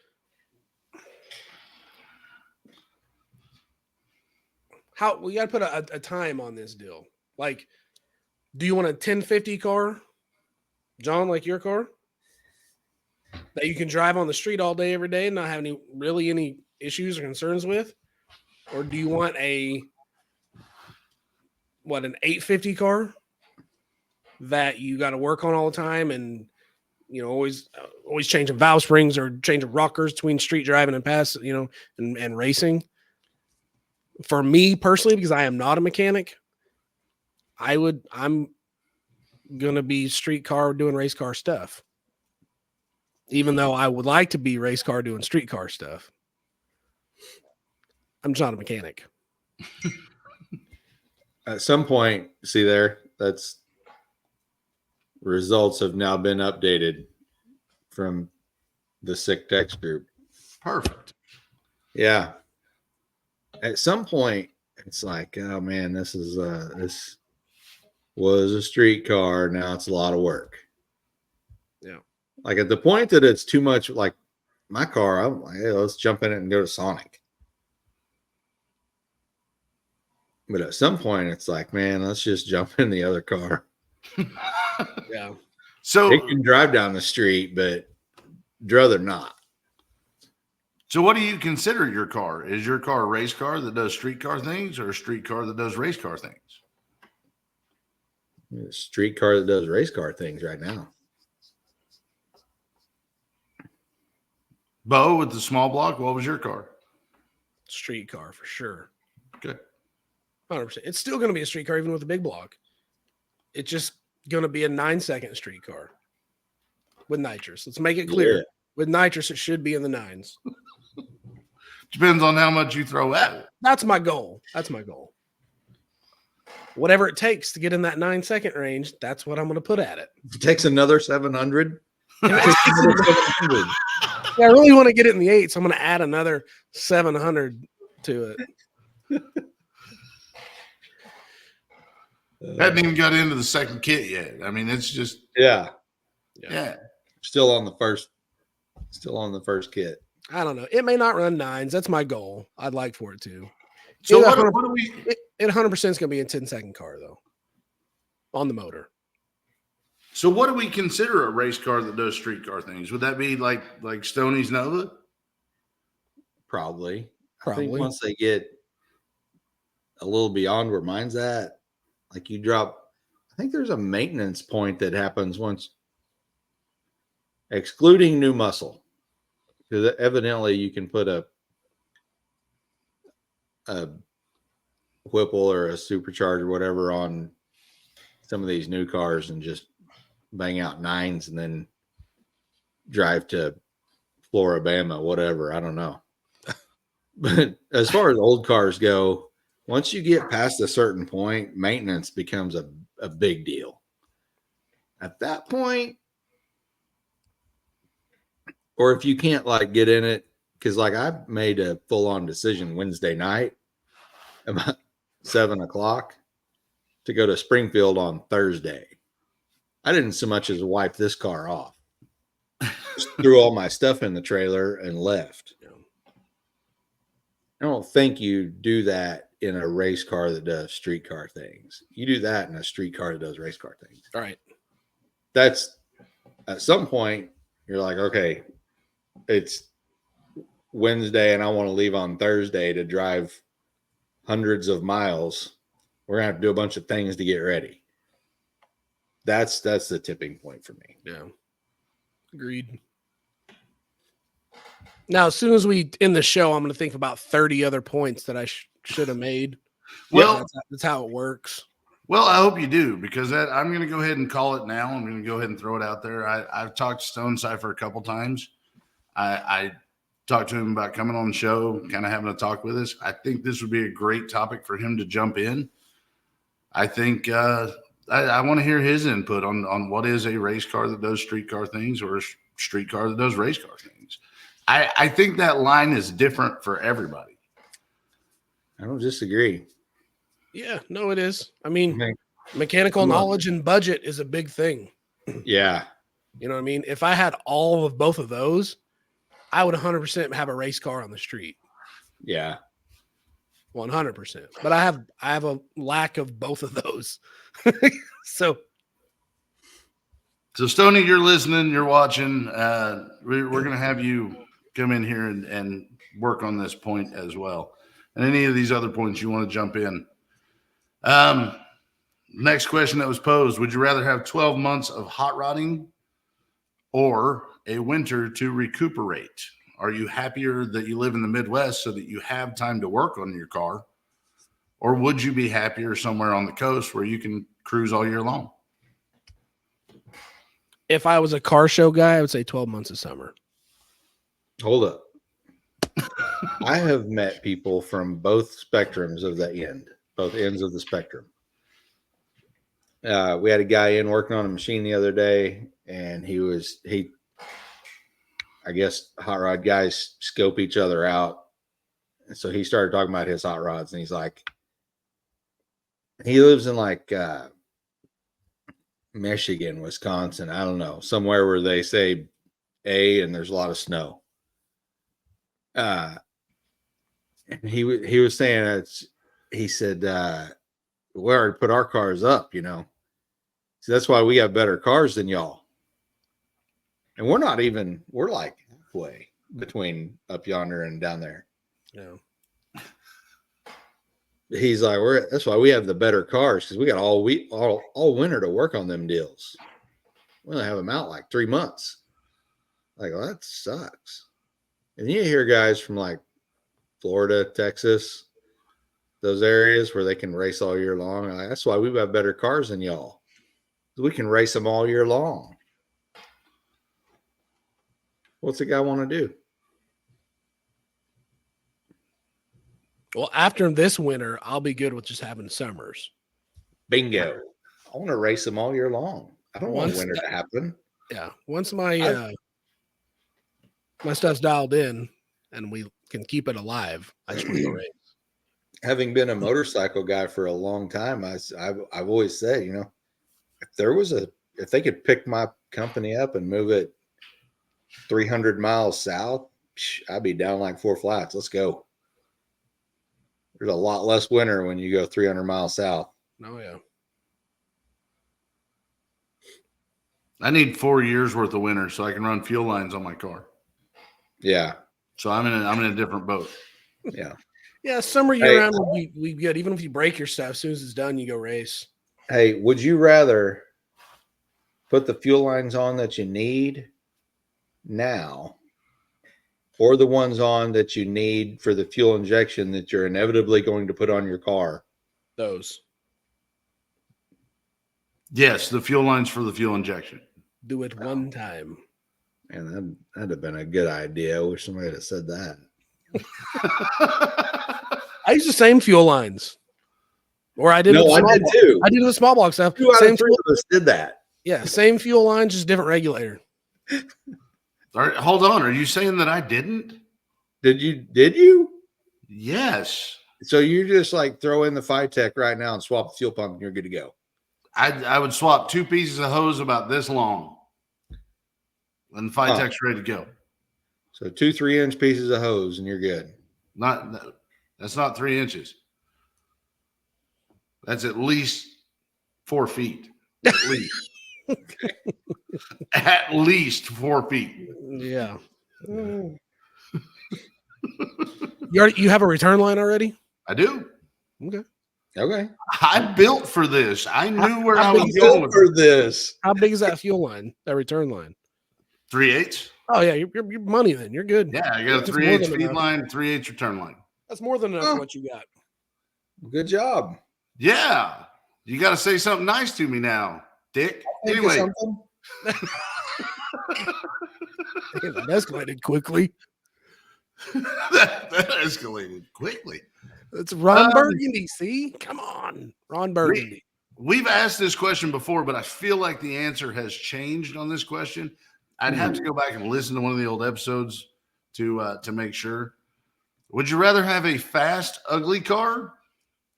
how we got to put a time on this deal. Like, do you want a 1050 car, John, like your car, that you can drive on the street all day, every day, and not have any issues or concerns with? Or do you want an 850 car that you got to work on all the time and always changing valve springs or changing rockers between street driving and pass, and racing? For me personally, because I am not a mechanic, I'm gonna be street car doing race car stuff. Even though I would like to be race car doing street car stuff. I'm just not a mechanic. At some point, see there, that's results have now been updated from the Sick Text group. Perfect. Yeah. At some point, it's like, oh man, this was a street car. Now it's a lot of work. Yeah. Like at the point that it's too much, like my car, I'm like, hey, let's jump in it and go to Sonic. But at some point, it's like, man, let's just jump in the other car. Yeah. So It can drive down the street, but I'd rather not. So what do you consider your car? Is your car a race car that does street car things or a street car that does race car things? A street car that does race car things right now. Bo, with the small block, what was your car? Street car for sure. Good. 100%. It's still going to be a street car even with a big block. It's just going to be a 9-second street car with nitrous. Let's make it clear. Yeah. With nitrous, it should be in the 9s. Depends on how much you throw at it. That's my goal. Whatever it takes to get in that 9-second range, that's what I'm going to put at it. If it takes another 700. Yeah, I really want to get it in the 8s. So I'm going to add another 700 to it. Hadn't even got into the second kit yet. I mean, it's just Yeah. yeah. Still on the first kit. I don't know. It may not run 9s. That's my goal. I'd like for it to. So It what 100 do we? It 100% is going to be a 10-second car though, on the motor. So what do we consider a race car that does street car things? Would that be like Stoney's Nova? Probably. I Probably. think once they get a little beyond where mine's at, like you drop, I think there's a maintenance point that happens once, excluding new muscle, because evidently you can put a Whipple or a supercharger or whatever on some of these new cars and just bang out 9s and then drive to Floribama, whatever. I don't know. But as far as old cars go, once you get past a certain point, maintenance becomes a big deal. At that point, or if you can't like get in it, because like I made a full-on decision Wednesday night about 7:00 to go to Springfield on Thursday. I didn't so much as wipe this car off. Just threw all my stuff in the trailer and left. I don't think you do that in a race car that does street car things. You do that in a street car that does race car things. All right. That's at some point you're like, okay, it's Wednesday and I want to leave on Thursday to drive hundreds of miles. We're gonna have to do a bunch of things to get ready. That's the tipping point for me. Yeah. Agreed. Now, as soon as we end the show, I'm going to think about 30 other points that I should have made. Well, that's how it works. Well, I hope you do, because I'm going to go ahead and call it now. I'm going to go ahead and throw it out there. I've talked to Stone Cipher a couple times. I talked to him about coming on the show, kind of having a talk with us. I think this would be a great topic for him to jump in. I think I want to hear his input on what is a race car that does street car things or a street car that does race car things. I think that line is different for everybody. I don't disagree. Yeah, no, it is. I mean, mechanical knowledge and budget is a big thing. Yeah. You know what I mean? If I had all of both of those, I would 100% have a race car on the street. Yeah. 100%. But I have a lack of both of those. So Stoney, you're listening, you're watching. We're going to have you come in here and work on this point as well. And any of these other points you want to jump in. Next question that was posed: would you rather have 12 months of hot rodding or a winter to recuperate? Are you happier that you live in the Midwest so that you have time to work on your car? Or would you be happier somewhere on the coast where you can cruise all year long? if I was a car show guy, I would say 12 months of summer. Hold up. I have met people from both spectrums of the end, both ends of the spectrum. We had a guy in working on a machine the other day, and I guess hot rod guys scope each other out. And so he started talking about his hot rods, and he's like, he lives in like Michigan, Wisconsin, I don't know, somewhere where they say A and there's a lot of snow. And he was saying he said, we already put our cars up, you know. So that's why we have better cars than y'all. And we're like halfway between up yonder and down there. Yeah. He's like, that's why we have the better cars, because we got all winter to work on them deals. We only have them out like 3 months. Like, well, that sucks. And you hear guys from like Florida, Texas, those areas where they can race all year long. Like, that's why we've got better cars than y'all. We can race them all year long. What's the guy want to do? Well, after this winter, I'll be good with just having summers. Bingo. I want to race them all year long. I don't want winter to happen. Yeah. Once my my stuff's dialed in and we can keep it alive, I just want to race. having been a motorcycle guy for a long time, I've always said, if they could pick my company up and move it 300 miles south, I'd be down like four flats. Let's go. There's a lot less winter when you go 300 miles south. Oh yeah. I need 4 years worth of winter so I can run fuel lines on my car. Yeah. So I'm in a different boat. Yeah. Yeah, summer year round would be good. Even if you break your stuff, as soon as it's done, you go race. Hey, would you rather put the fuel lines on that you need now, or the ones on that you need for the fuel injection that you're inevitably going to put on your car? Those. Yes, the fuel lines for the fuel injection. Do it one time. And that'd have been a good idea. I wish somebody had said that. I use the same fuel lines. Or I did. No, I did too. I did the small block stuff. 2 out Same of 3 of us did that. Yeah, same fuel lines, just different regulator. All right, hold on. Are you saying that I didn't? Did you? Yes. So you just like throw in the Phytech right now and swap the fuel pump and you're good to go. I would swap 2 pieces of hose about this long. And the Phytech's ready to go. So 2 3-inch pieces of hose and you're good. That's not 3 inches. That's at least 4 feet. At least. At least 4 feet. Yeah. You have a return line already? I do. Okay. I built for this. I knew where I how was big going with for this. How big is that fuel line? That return line? 3/8. Oh yeah, you're money then. You're good. Yeah, I got a That's 3/8 more than feed enough. line, 3/8 return line. That's more than enough for what you got. Good job. Yeah. You got to say something nice to me now, Dick. Think of Anyway, something. That escalated quickly. that escalated quickly. It's Ron Burgundy. See, come on, Ron Burgundy. We've asked this question before, but I feel like the answer has changed on this question. I'd have to go back and listen to one of the old episodes to make sure. Would you rather have a fast, ugly car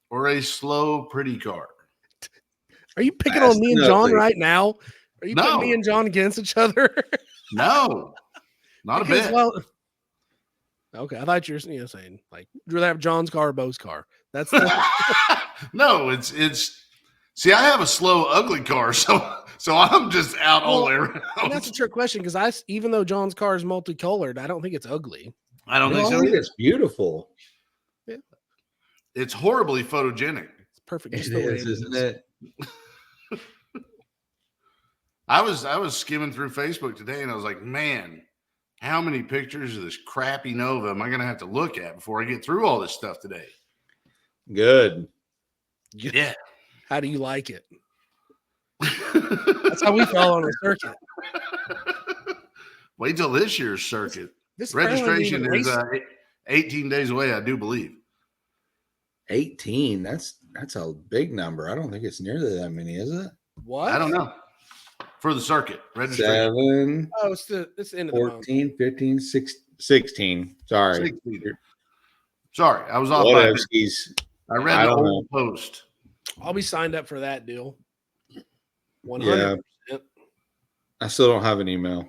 or a slow, pretty car? Are you picking Fast on me and and John ugly. right now? Are you No. putting me and John against each other? No, not a Because, bit. well, okay, I thought you were saying like, would you rather have John's car or Bo's car? That's the, No, it's. See, I have a slow, ugly car, so I'm just out all Well, around. and that's a trick question because even though John's car is multicolored, I don't think it's ugly. I don't No, think I so. think Either. it's beautiful. It's horribly photogenic. It's perfect. It just the way is, isn't it? I was skimming through Facebook today, and I was like, man, how many pictures of this crappy Nova am I going to have to look at before I get through all this stuff today? Good. Yeah. How do you like it? That's how we fell on the circuit. Wait till this year's circuit. This apparently Registration even is race- 18 days away, I do believe. 18. That's a big number. I don't think it's nearly that many, is it? what? I don't know. For the circuit registration. 7, Oh, it's the end of the month. 14, 15, 16. Sorry. 16. Sorry, I was off by a bit. Whatevski's. I read I the don't old post. I'll be signed up for that deal. 100%. Yeah. I still don't have an email.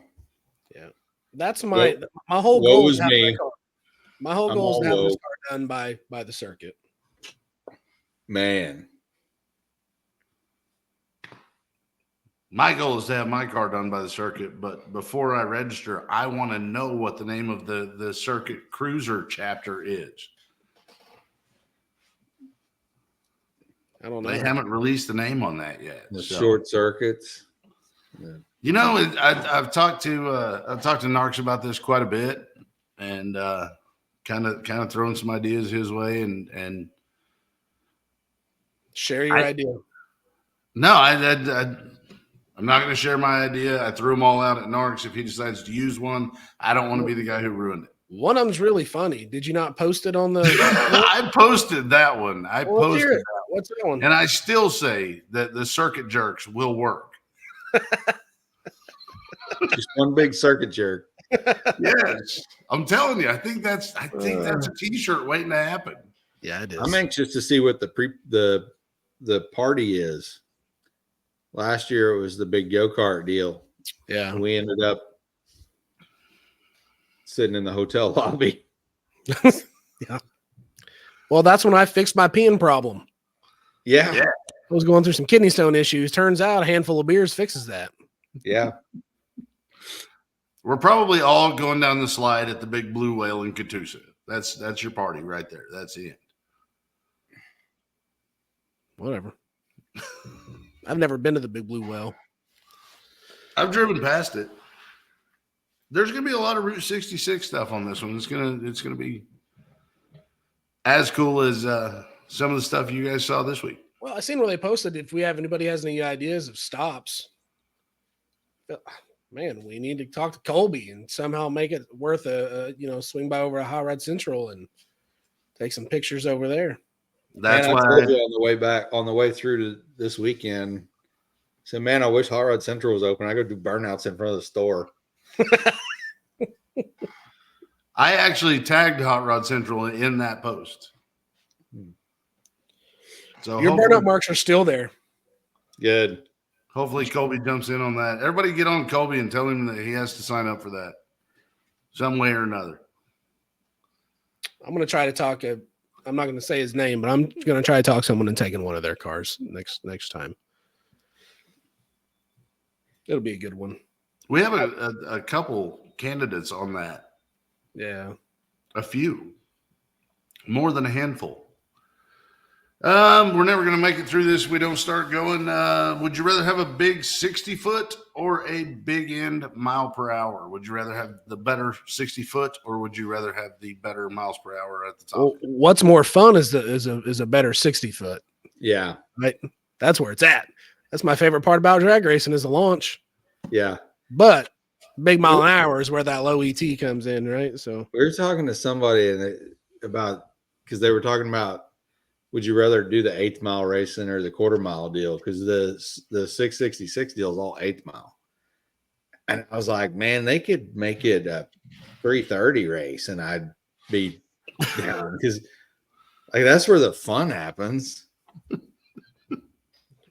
That's my whole woe goal. is me. My whole I'm goal is all to have woe. this car done by the circuit. Man. My goal is to have my car done by the circuit, but before I register, I want to know what the name of the circuit cruiser chapter is. I don't know. They haven't released the name on that yet. The so. short circuits. You know, I've talked to Narks about this quite a bit, and kind of throwing some ideas his way, and Share your idea. no, I'm not going to share my idea. I threw them all out at Narks. If he decides to use one, I don't want to be the guy who ruined it. One of them's really funny. Did you not post it on the? I posted that one. Well, let's posted hear it. that. What's that one? And I still say that the circuit jerks will work. Just one big circuit jerk. Yes, I'm telling you. I think that's a T-shirt waiting to happen. Yeah, it is. I'm anxious to see what the party is. Last year it was the big go-kart deal. Yeah. And we ended up sitting in the hotel lobby. Yeah. Well, that's when I fixed my peeing problem. Yeah. I was going through some kidney stone issues. Turns out a handful of beers fixes that. Yeah. We're probably all going down the slide at the Big Blue Whale in Catoosa. That's your party right there. That's the end. Whatever. I've never been to the Big Blue Whale. I've driven past it. There's going to be a lot of Route 66 stuff on this one. It's gonna be as cool as some of the stuff you guys saw this week. Well, I seen where they posted if anybody has any ideas of stops. Man, we need to talk to Colby and somehow make it worth a swing by over to Hot Rod Central and take some pictures over there. That's man, why I told you on the way through to this weekend. I said, man, I wish Hot Rod Central was open. I go do burnouts in front of the store. I actually tagged Hot Rod Central in that post. So Your burnout marks are still there. Good. Hopefully Colby jumps in on that. Everybody get on Colby and tell him that he has to sign up for that some way or another. I'm going to try to talk. I'm not going to say his name, but I'm going to try to talk someone into taking one of their cars next time. It'll be a good one. We have a couple candidates on that. Yeah. A few. More than a handful. We're never going to make it through this if we don't start going. Would you rather have a big 60-foot or a big end mile per hour? Would you rather have the better 60-foot or would you rather have the better miles per hour at the top? Well, what's more fun is a better 60-foot. Yeah. Right. That's where it's at. That's my favorite part about drag racing is the launch. Yeah. But big mile an hour is where that low ET comes in, right? So we were talking to somebody about because they were talking about would you rather do the 8th mile racing or the quarter mile deal? Because the 666 deal is all 8th mile. And I was like, man, they could make it a 330 race and I'd be down because like that's where the fun happens.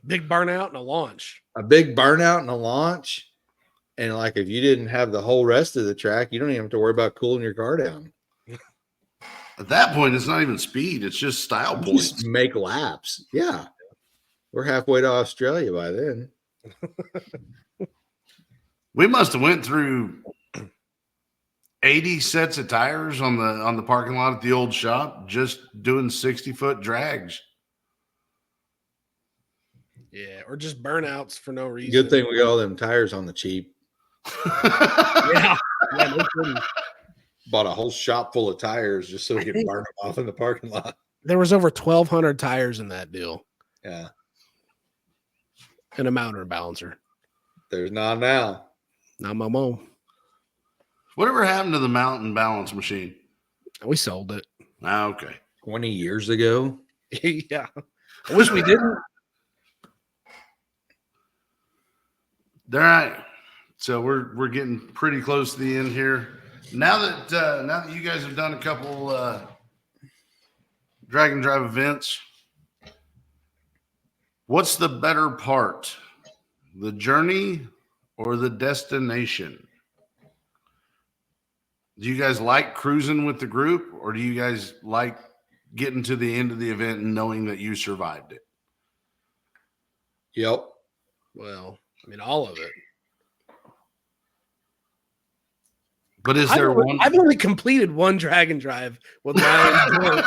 big burnout and a launch. A big burnout and a launch. And like if you didn't have the whole rest of the track, you don't even have to worry about cooling your car down. At that point, it's not even speed. It's just style points. Just make laps. Yeah. We're halfway to Australia by then. We must have went through 80 sets of tires on the parking lot at the old shop just doing 60-foot drags. Yeah, or just burnouts for no reason. Good thing we got all them tires on the cheap. Yeah. No kidding. Bought a whole shop full of tires just so we could burn them off in the parking lot. There was over 1,200 tires in that deal. Yeah. And a mountain balancer. There's not now. Not my mom. Whatever happened to the mountain balance machine? We sold it. Okay. 20 years ago. Yeah. I wish we didn't. All right. So we're getting pretty close to the end here. Now that you guys have done a couple drag and drive events, what's the better part? The journey or the destination? Do you guys like cruising with the group, or do you guys like getting to the end of the event and knowing that you survived it? Yep. Well, I mean, all of it. But is there one? I've only completed one drag and drive with my own board.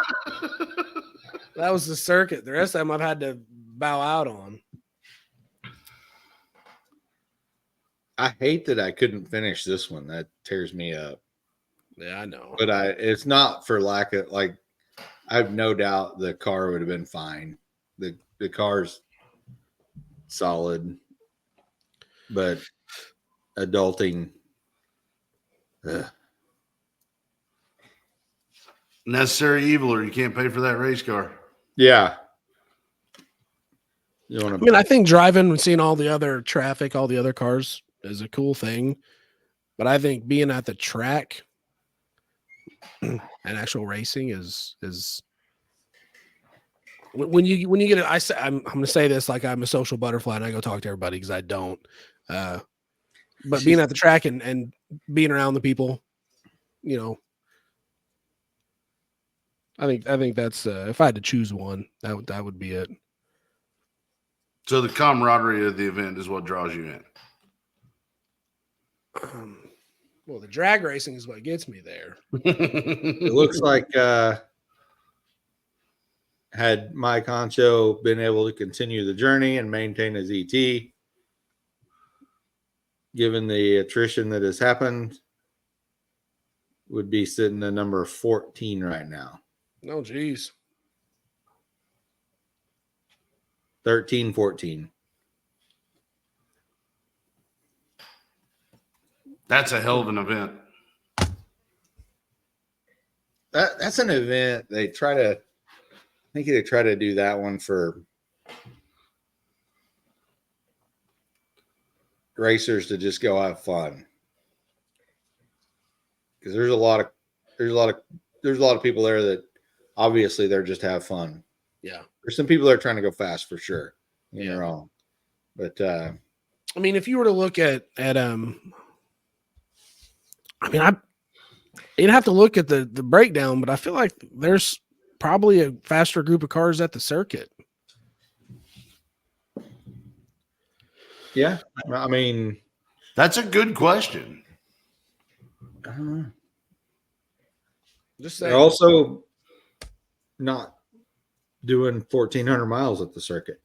That was the circuit. The rest of them I've had to bow out on. I hate that I couldn't finish this one. That tears me up. Yeah, I know. But it's not for lack of like I have no doubt the car would have been fine. The car's solid. But adulting Necessary evil, or you can't pay for that race car. yeah. You want I mean, I think driving and seeing all the other traffic, all the other cars is a cool thing. But I think being at the track and actual racing is when you get it, I'm going to say this like I'm a social butterfly and I go talk to everybody because I don't. But being at the track and being around the people, I think that's if I had to choose one, that would be it. So the camaraderie of the event is what draws you in. Well, the drag racing is what gets me there. It looks like had Mike Honcho been able to continue the journey and maintain his ET, given the attrition that has happened, would be sitting at number 14 right now. No, geez. 13, 14. That's a hell of an event. That's an event I think they try to do that one for racers to just go have fun. Because there's a lot of people there that obviously they're just have fun. Yeah. There's some people that are trying to go fast for sure. You're wrong. But I mean, if you were to look at you'd have to look at the breakdown, but I feel like there's probably a faster group of cars at the circuit. Yeah. I mean, that's a good question. Just saying. They're also not doing 1,400 miles at the circuit.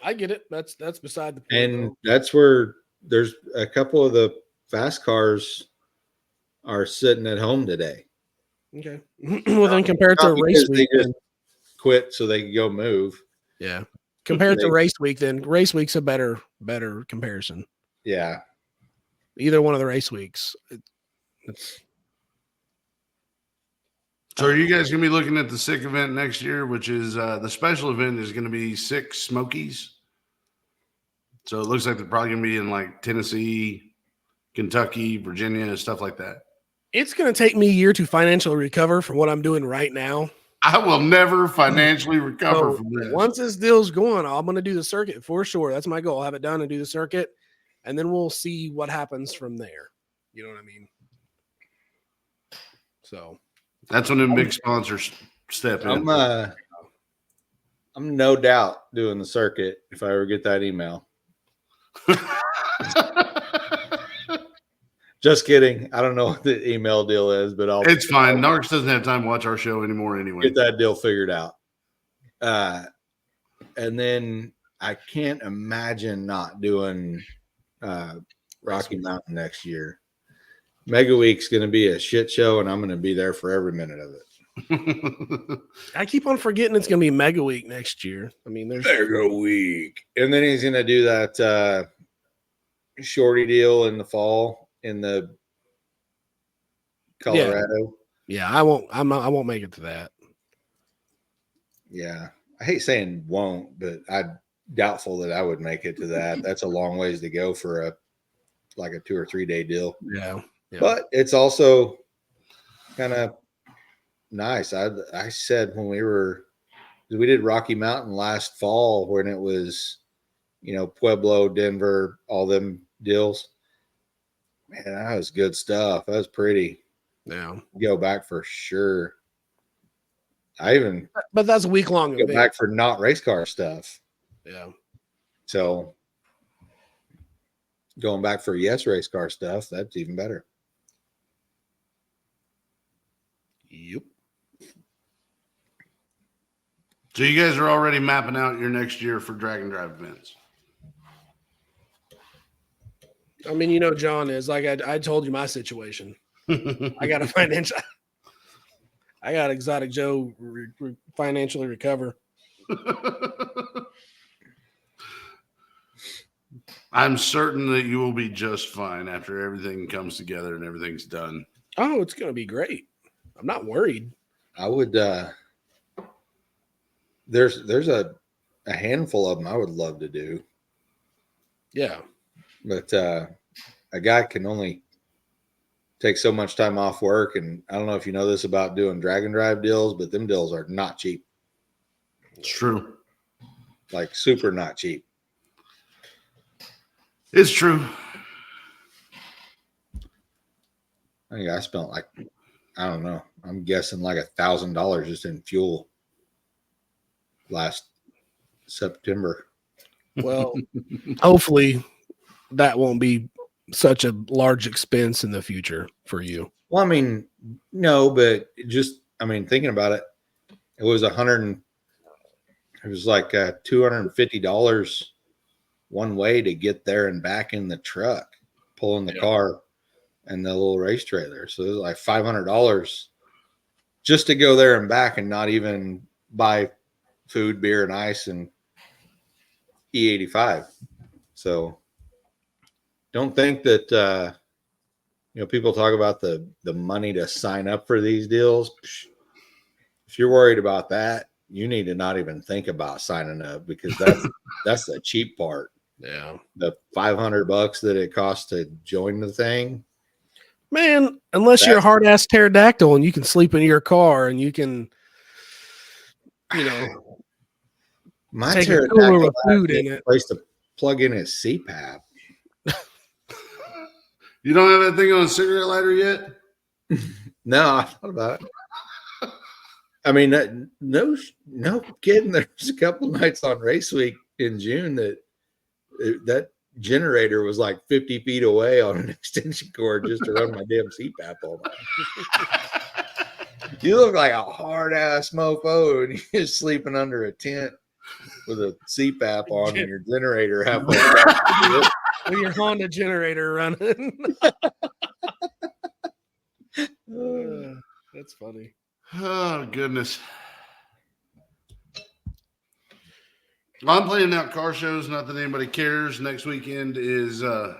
I get it. That's beside the point. And that's where there's a couple of the fast cars are sitting at home today. Okay. Well, then compared to race week, they just quit so they can go move. Yeah. Compared to race week, then race week's a better comparison. Yeah. Either one of the race weeks. So are you guys going to be looking at the SICK event next year, which is the special event is going to be SICK Smokies. So it looks like they're probably going to be in like Tennessee, Kentucky, Virginia, stuff like that. It's going to take me a year to financially recover from what I'm doing right now. I will never financially recover from this. Once this deal's going, I'm going to do the circuit for sure. That's my goal. I'll have it done and do the circuit, and then we'll see what happens from there. You know what I mean? So that's when the big sponsors step in. I'm no doubt doing the circuit if I ever get that email. Just kidding. I don't know what the email deal is, but it's fine. Narks doesn't have time to watch our show anymore anyway. Get that deal figured out. And then I can't imagine not doing Rocky Mountain next year. Mega Week's going to be a shit show, and I'm going to be there for every minute of it. I keep on forgetting it's going to be Mega Week next year. I mean, there's Mega Week. And then he's going to do that shorty deal in the fall in the Colorado. Yeah, I won't make it to that. Yeah. I hate saying won't, but I'm doubtful that I would make it to that. That's a long ways to go for a 2 or 3 day deal. Yeah. But it's also kind of nice. I said when we did Rocky Mountain last fall when it was, Pueblo, Denver, all them deals. Man, that was good stuff. That was pretty. Yeah. Go back for sure. But that's a week long. Go back for not race car stuff. Yeah. So going back for race car stuff, that's even better. Yep. So you guys are already mapping out your next year for Drag and Drive events. I mean, John is like I told you my situation. I got Exotic Joe financially recover. I'm certain that you will be just fine after everything comes together and everything's done. Oh, it's going to be great. I'm not worried. I would. There's a handful of them I would love to do. Yeah. But a guy can only take so much time off work. And I don't know if you know this about doing drag and drive deals, but them deals are not cheap. It's true. Like super not cheap. It's true. I think I spent like, I don't know. I'm guessing like $1,000 just in fuel last September. Well, hopefully that won't be such a large expense in the future for you. Well, I mean, no, but just, I mean, thinking about it, it was like $250 one way to get there and back in the truck, pulling the car and the little race trailer. So it was like $500 just to go there and back and not even buy food, beer, and ice and E85. So don't think that, people talk about the money to sign up for these deals. If you're worried about that, you need to not even think about signing up, because that's the cheap part. Yeah. The $500 that it costs to join the thing. Man, unless you're a hard ass pterodactyl and you can sleep in your car and you can, My take a cooler with food in it. Place to plug in his CPAP. You don't have that thing on a cigarette lighter yet? No, I thought about it. I mean, no kidding. There was a couple nights on race week in June that generator was like 50 feet away on an extension cord just to run my damn CPAP all night. You look like a hard ass mofo and you're sleeping under a tent with a CPAP on and your generator halfway. With your Honda generator running. That's funny. Oh, goodness. I'm planning out car shows. Not that anybody cares. Next weekend is the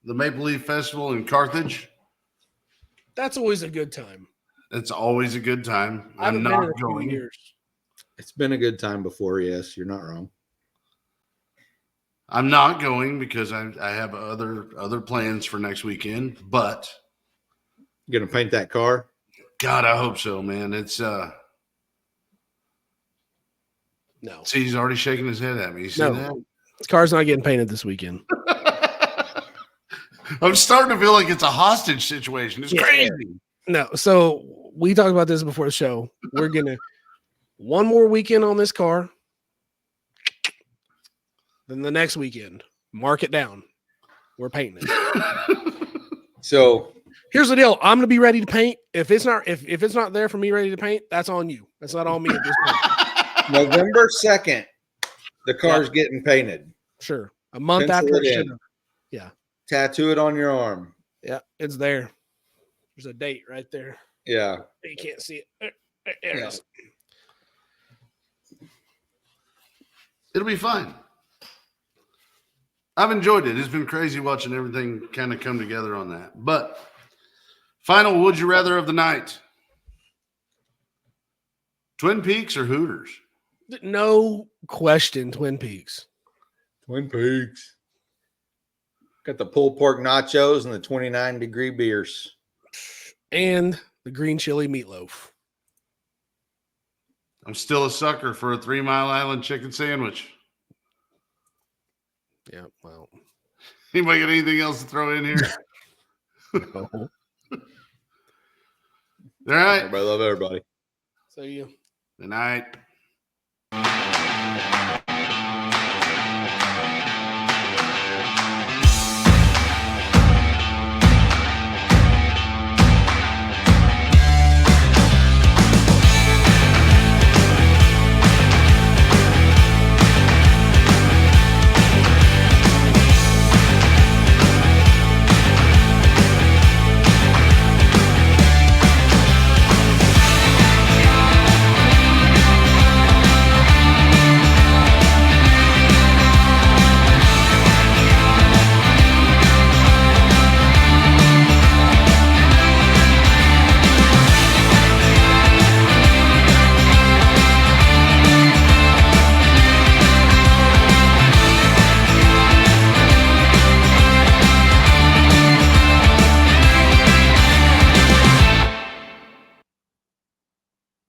Maple Leaf Festival in Carthage. That's always a good time. It's always a good time. I haven't I'm been not in a few going. years. It's been a good time before. Yes, you're not wrong. I'm not going because I have other plans for next weekend. But You gonna paint that car? God, I hope so, man. It's No. see, he's already shaking his head at me. You see No. that? This car's not getting painted this weekend. I'm starting to feel like it's a hostage situation. It's Yeah. crazy. No. So we talked about this before the show. We're gonna one more weekend on this car. Then the next weekend, mark it down. We're painting it. So Here's the deal. I'm gonna be ready to paint. If it's not there for me ready to paint, that's on you. That's not on me at this point. November 2nd, the car's getting painted. Sure. A month Pencil after it it in. should have. Yeah. Tattoo it on your arm. Yeah, it's there. There's a date right there. Yeah. You can't see it. There it Yeah. is. It'll be fine. I've enjoyed it. It's been crazy watching everything kind of come together on that. But final would you rather of the night? Twin Peaks or Hooters? No question, Twin Peaks. Twin Peaks. Got the pulled pork nachos and the 29-degree beers. And the green chili meatloaf. I'm still a sucker for a 3 Mile Island chicken sandwich. Yeah, well. Anybody got anything else to throw in here? No. All right. Everybody love everybody. So you. Good night.